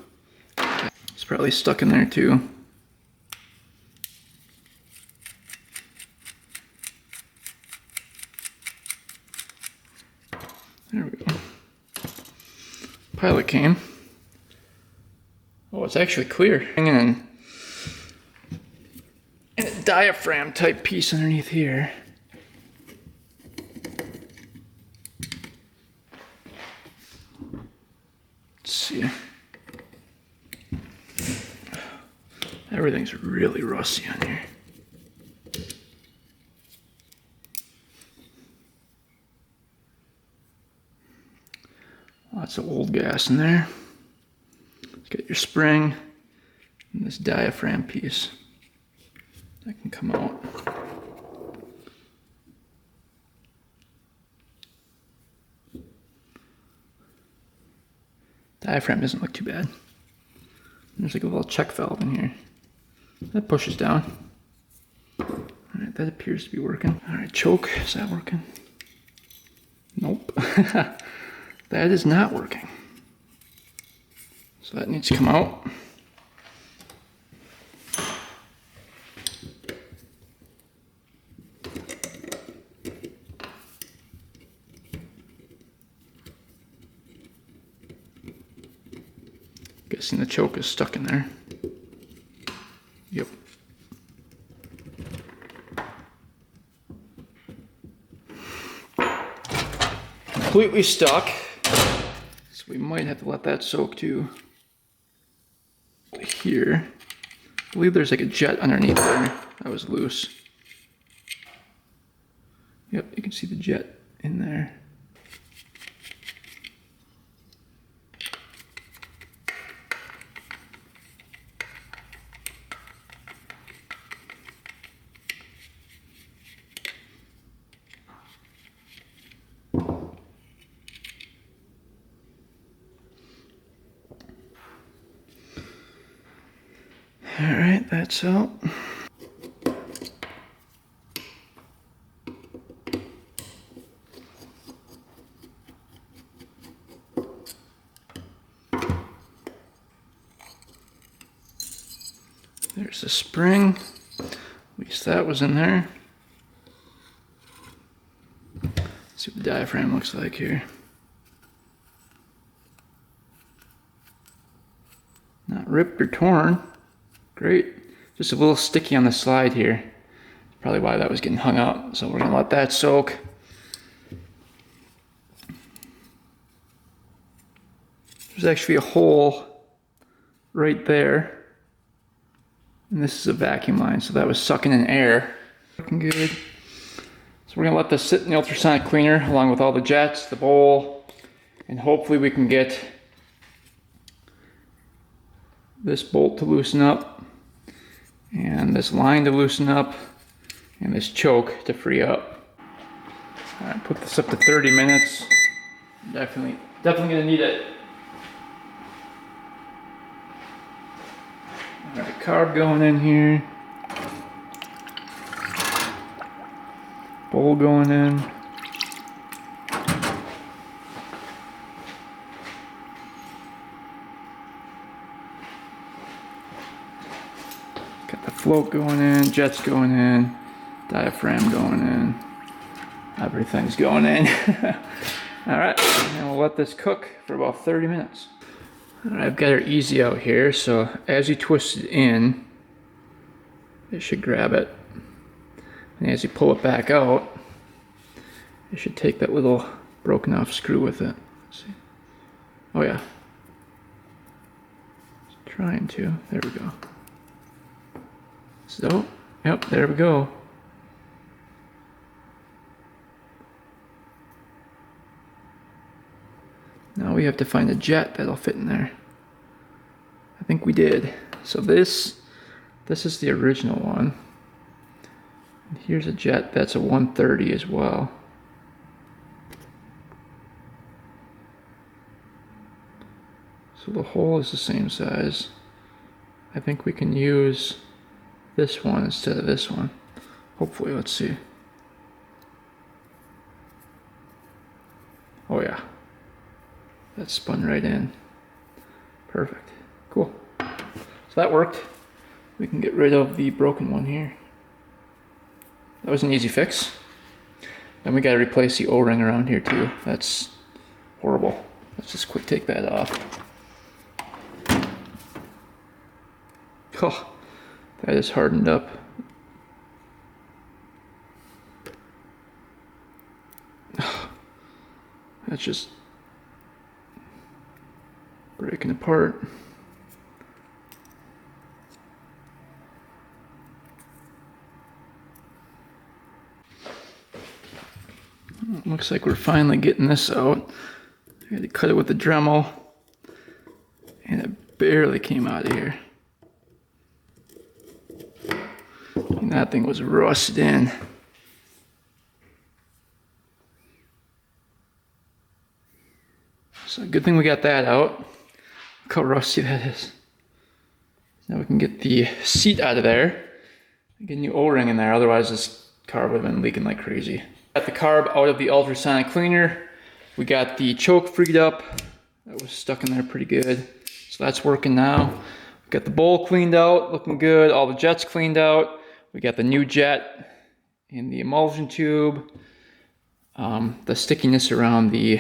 It's probably stuck in there too. There we go. Pilot came. Oh, it's actually clear. And a diaphragm type piece underneath here. Let's see. Everything's really rusty on here. Lots of old gas in there. Let's get your spring and this diaphragm piece. That can come out. Diaphragm doesn't look too bad. There's like a little check valve in here. That pushes down. Alright, that appears to be working. Alright, choke, is that working? Nope. That is not working. So that needs to come out. Guessing the choke is stuck in there. Yep. Completely stuck. So we might have to let that soak too. Here. I believe there's like a jet underneath there that was loose. Yep, you can see the jet in there. Alright, that's out. There's the spring. At least that was in there. Let's see what the diaphragm looks like here. Not ripped or torn. Great. Just a little sticky on the slide here. Probably why that was getting hung up. So we're gonna let that soak. There's actually a hole right there. And this is a vacuum line, so that was sucking in air. Looking good. So we're gonna let this sit in the ultrasonic cleaner along with all the jets, the bowl, and hopefully we can get this bolt to loosen up, and this line to loosen up, and this choke to free up. All right, put this up to 30 minutes. Definitely gonna need it. All right, carb going in here. Bowl going in. Got the float going in, jets going in, diaphragm going in. Everything's going in. All right, and we'll let this cook for about 30 minutes. All right, I've got her easy out here, so as you twist it in, it should grab it. And as you pull it back out, it should take that little broken off screw with it. Let's see. Oh yeah. It's trying to. There we go. So, yep, there we go. Now we have to find a jet that'll fit in there. I think we did. So this is the original one. And here's a jet that's a 130 as well. So the hole is the same size. I think we can use this one instead of this one. Hopefully, let's see. Oh yeah, that spun right in. Perfect, cool. So that worked. We can get rid of the broken one here. That was an easy fix. Then we gotta replace the O-ring around here too. That's horrible. Let's just quick take that off. Oh, that is hardened up. That's just breaking apart. Looks like we're finally getting this out. I had to cut it with the Dremel, and it barely came out of here. And that thing was rusted in. So good thing we got that out. Look how rusty that is. Now we can get the seat out of there. Get a new O-ring in there, otherwise this carb would have been leaking like crazy. Got the carb out of the ultrasonic cleaner. We got the choke freed up. That was stuck in there pretty good. So that's working now. We got the bowl cleaned out, looking good. All the jets cleaned out. We got the new jet in the emulsion tube. The stickiness around the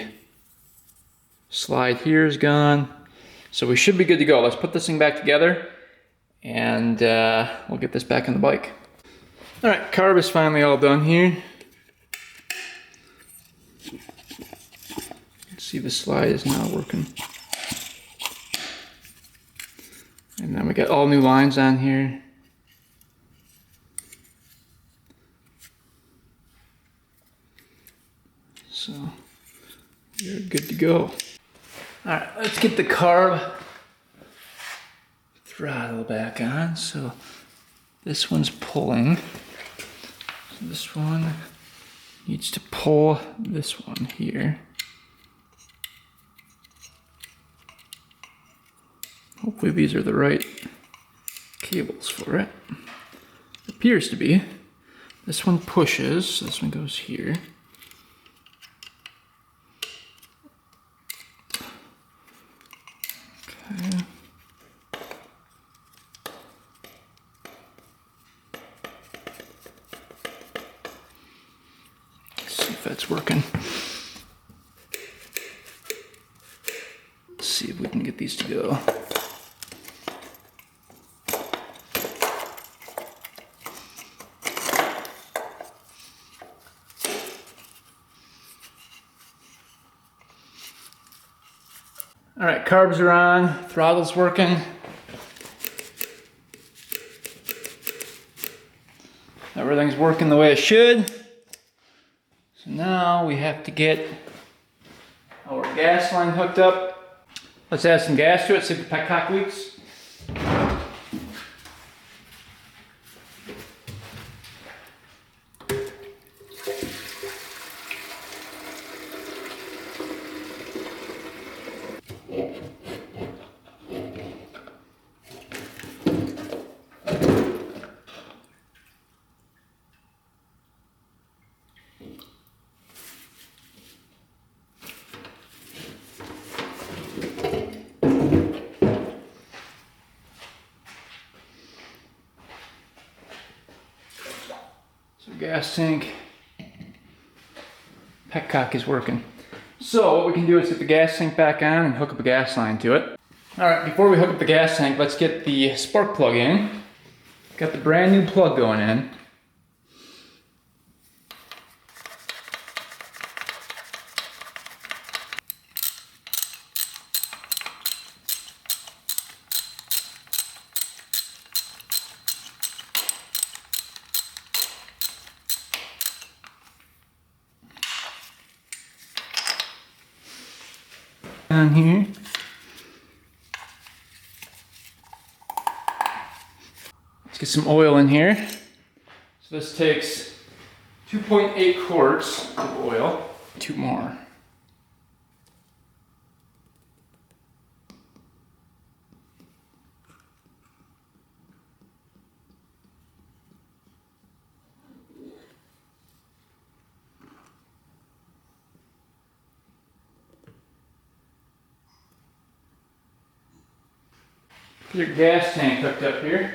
slide here is gone. So we should be good to go. Let's put this thing back together and we'll get this back on the bike. All right, carb is finally all done here. See, the slide is now working. And then we got all new lines on here. So you're good to go. All right, let's get the carb throttle back on. So this one's pulling. So this one needs to pull this one here. Hopefully these are the right cables for it. Appears to be. This one pushes, so this one goes here. Okay. Let's see if that's working. Let's see if we can get these to go. All right, carbs are on, throttle's working. Everything's working the way it should. So now we have to get our gas line hooked up. Let's add some gas to it, see if the petcock leaks. So gas tank, petcock is working. So what we can do is get the gas tank back on and hook up a gas line to it. All right, before we hook up the gas tank, let's get the spark plug in. Got the brand new plug going in. On here. Let's get some oil in here. So this takes 2.8 quarts of oil. 2 more. Your gas tank hooked up here.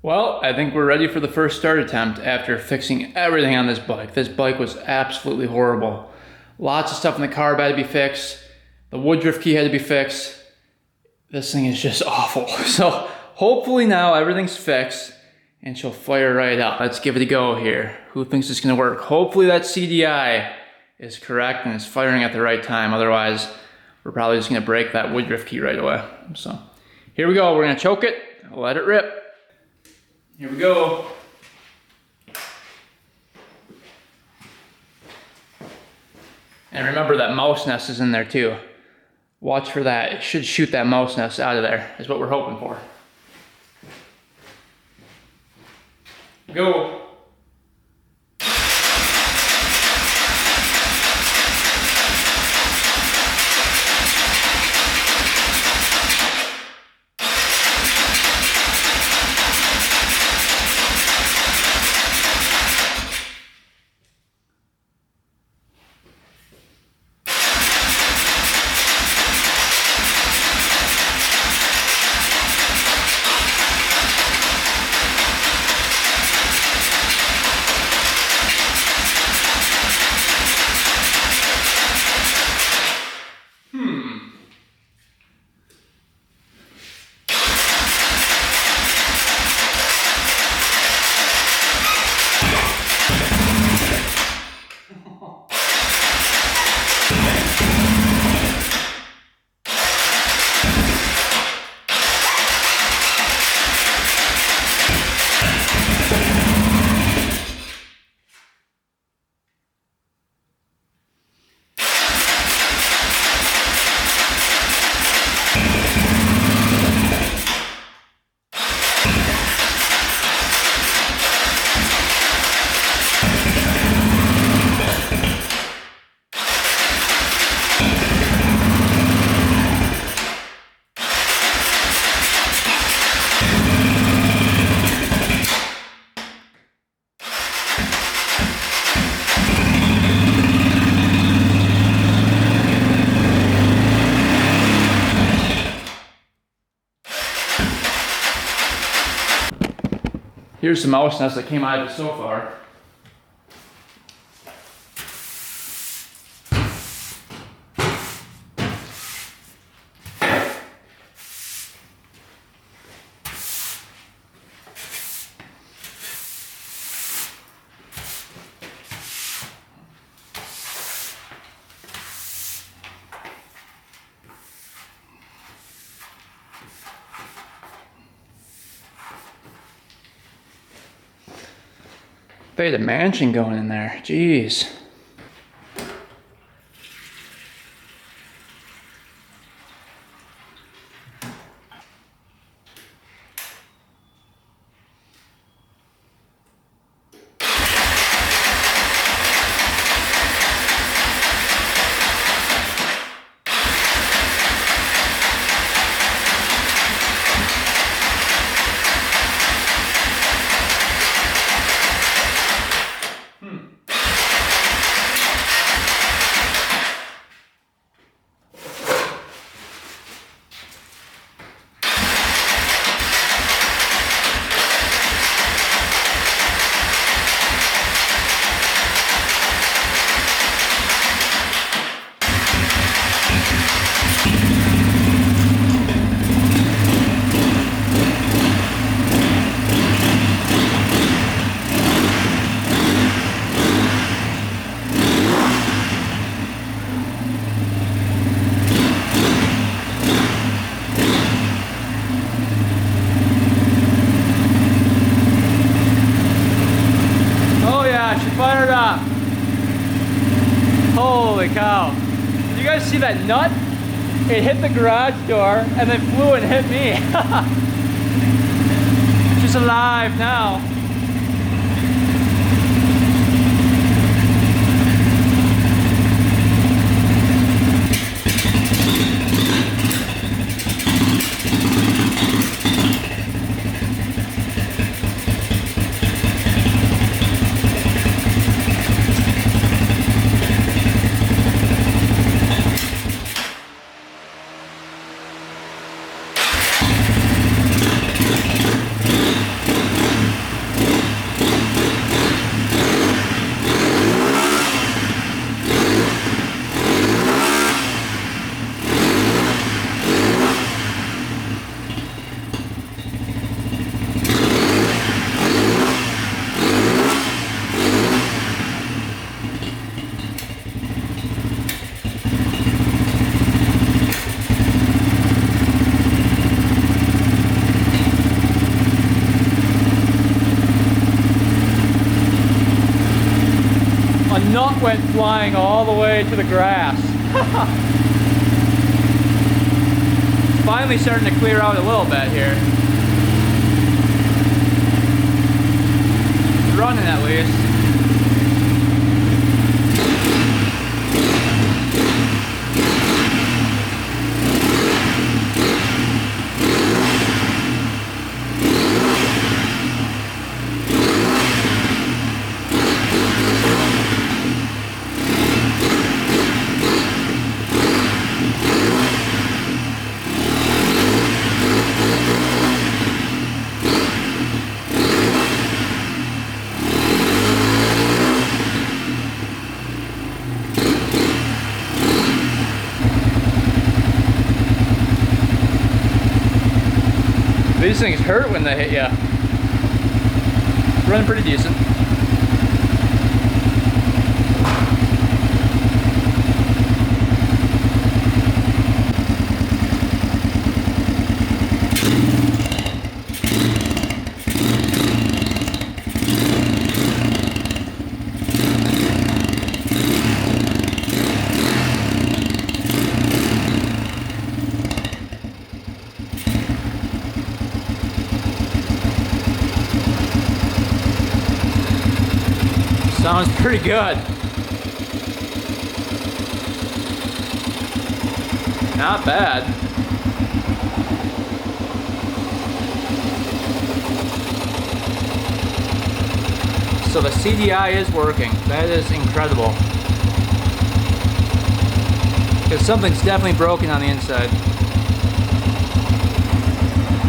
Well, I think we're ready for the first start attempt after fixing everything on this bike. This bike was absolutely horrible. Lots of stuff in the carb had to be fixed. The woodruff key had to be fixed. This thing is just awful. So hopefully now everything's fixed and she'll fire right up. Let's give it a go here. Who thinks it's gonna work? Hopefully that CDI is correct and it's firing at the right time. Otherwise, we're probably just gonna break that woodruff key right away. So here we go. We're gonna choke it, let it rip. Here we go. And remember that mouse nest is in there too. Watch for that. It should shoot that mouse nest out of there, is what we're hoping for. Go. Here's the mouse nest that came out of it so far. They had a mansion going in there. Jeez. Fired up. Holy cow. Did you guys see that nut? It hit the garage door and then flew and hit me. She's alive now. A nut went flying all the way to the grass. Finally starting to clear out a little bit here. It's running at least. These things hurt when they hit you. Running pretty decent. Sounds pretty good. Not bad. So the CDI is working. That is incredible. Because something's definitely broken on the inside.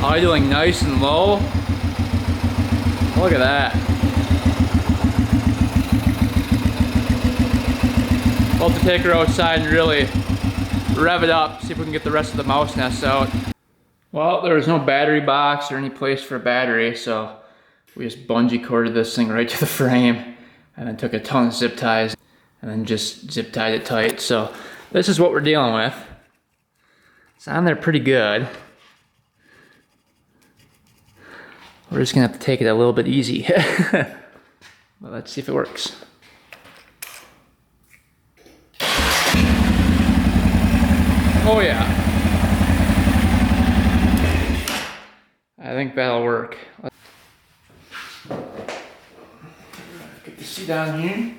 Idling nice and low. Look at that. We'll have to take her outside and really rev it up, see if we can get the rest of the mouse nests out. Well, there was no battery box or any place for a battery, so we just bungee corded this thing right to the frame and then took a ton of zip ties and then just zip tied it tight. So this is what we're dealing with. It's on there pretty good. We're just gonna have to take it a little bit easy. But let's see if it works. Oh yeah. I think that'll work. Get the seat down here.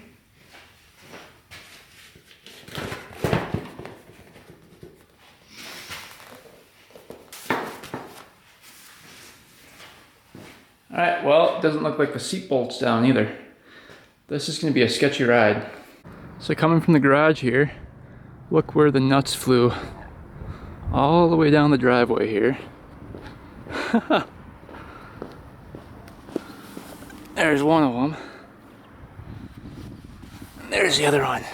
Alright, well, it doesn't look like the seat bolt's down either. This is going to be a sketchy ride. So coming from the garage here, look where the nuts flew. All the way down the driveway here. There's one of them. And there's the other one.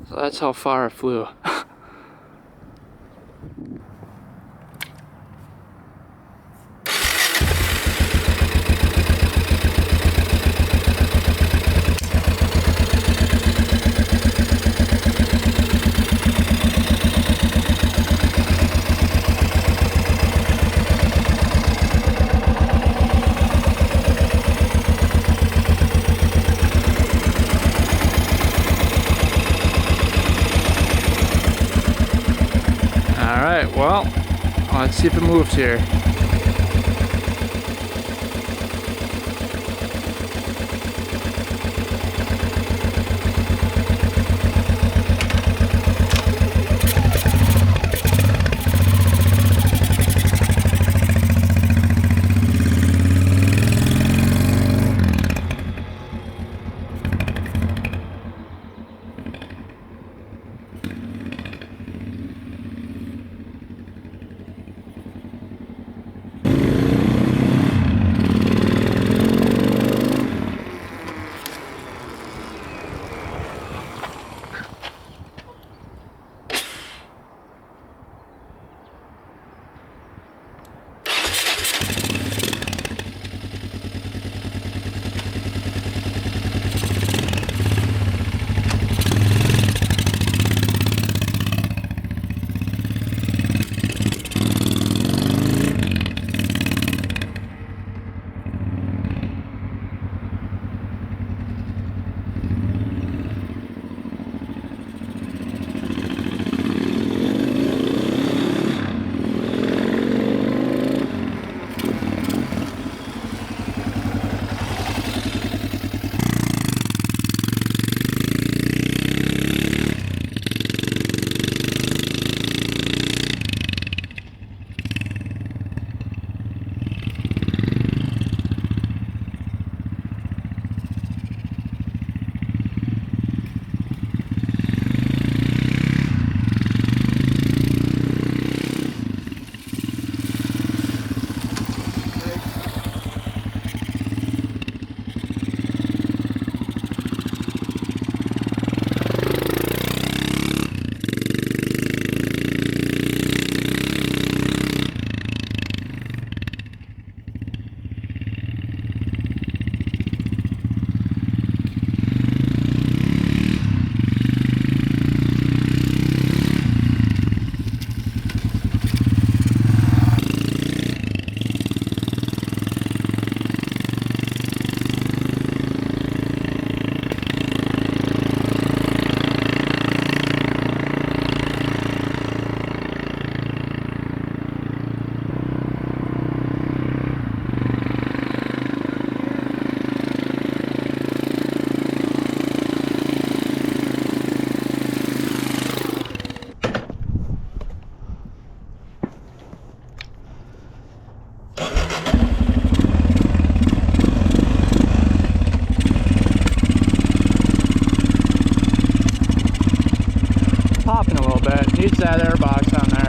So that's how far it flew. Well, let's see if it moves here. that airbox on there.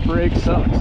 Brake sucks.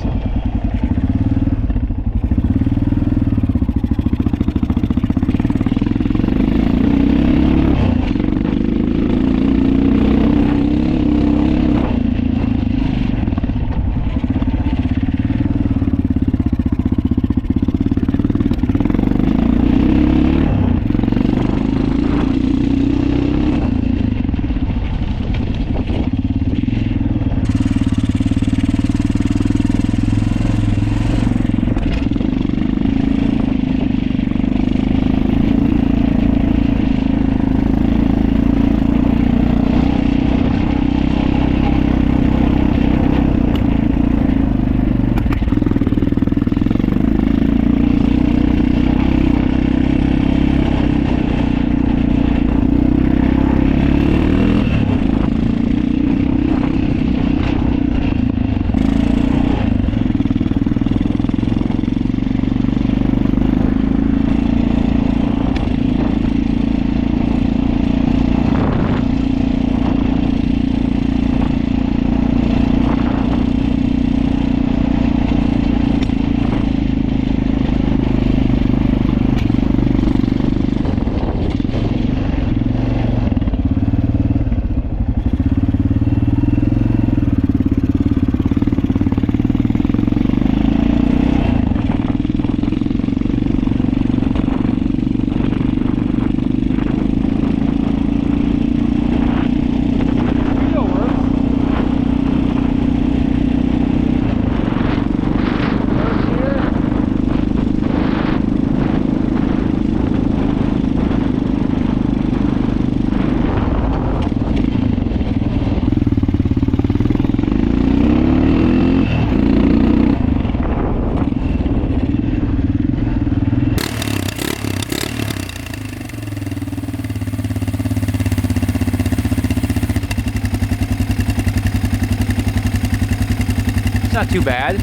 Not too bad.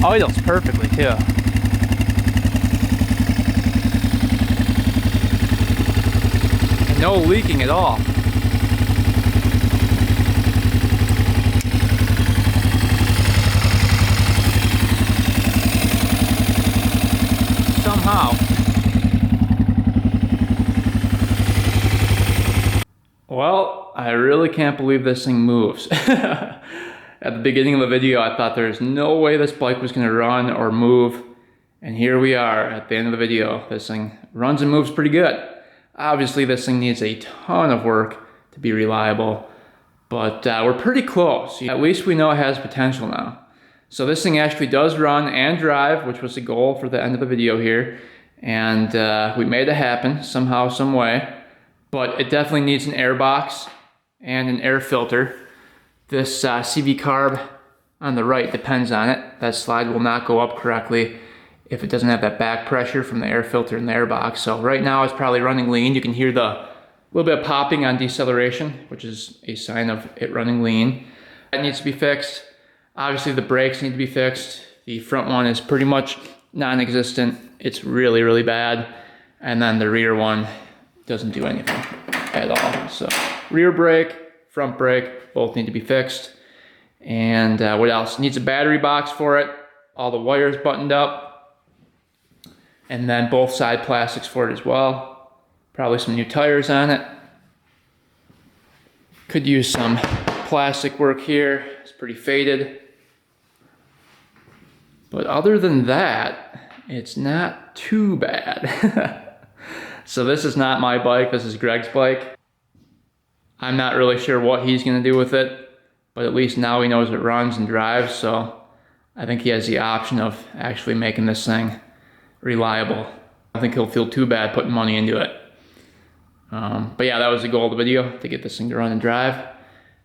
Idles perfectly too. And no leaking at all. Somehow. Well, I really can't believe this thing moves. At the beginning of the video, I thought there's no way this bike was gonna run or move. And here we are at the end of the video. This thing runs and moves pretty good. Obviously, this thing needs a ton of work to be reliable, but we're pretty close. At least we know it has potential now. So this thing actually does run and drive, which was the goal for the end of the video here. And we made it happen somehow, some way. But it definitely needs an air box and an air filter. This CV carb on the right depends on it. That slide will not go up correctly if it doesn't have that back pressure from the air filter and the air box. So right now it's probably running lean. You can hear the little bit of popping on deceleration, which is a sign of it running lean. That needs to be fixed. Obviously the brakes need to be fixed. The front one is pretty much non-existent. It's really, really bad. And then the rear one doesn't do anything at all. So rear brake, front brake, both need to be fixed. And what else? Needs a battery box for it. All the wires buttoned up. And then both side plastics for it as well. Probably some new tires on it. Could use some plastic work here. It's pretty faded. But other than that, it's not too bad. So this is not my bike, this is Greg's bike. I'm not really sure what he's gonna do with it, but at least now he knows it runs and drives, so I think he has the option of actually making this thing reliable. I don't think he'll feel too bad putting money into it. But yeah, that was the goal of the video, to get this thing to run and drive.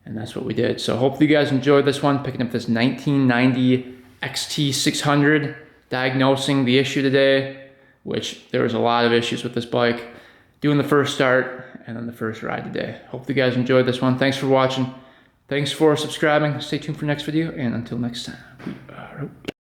And that's what we did. So hopefully you guys enjoyed this one, picking up this 1990 XT600, diagnosing the issue today, which there was a lot of issues with this bike. Doing the first start and then the first ride today. Hope you guys enjoyed this one. Thanks for watching. Thanks for subscribing. Stay tuned for next video, and until next time, we are out.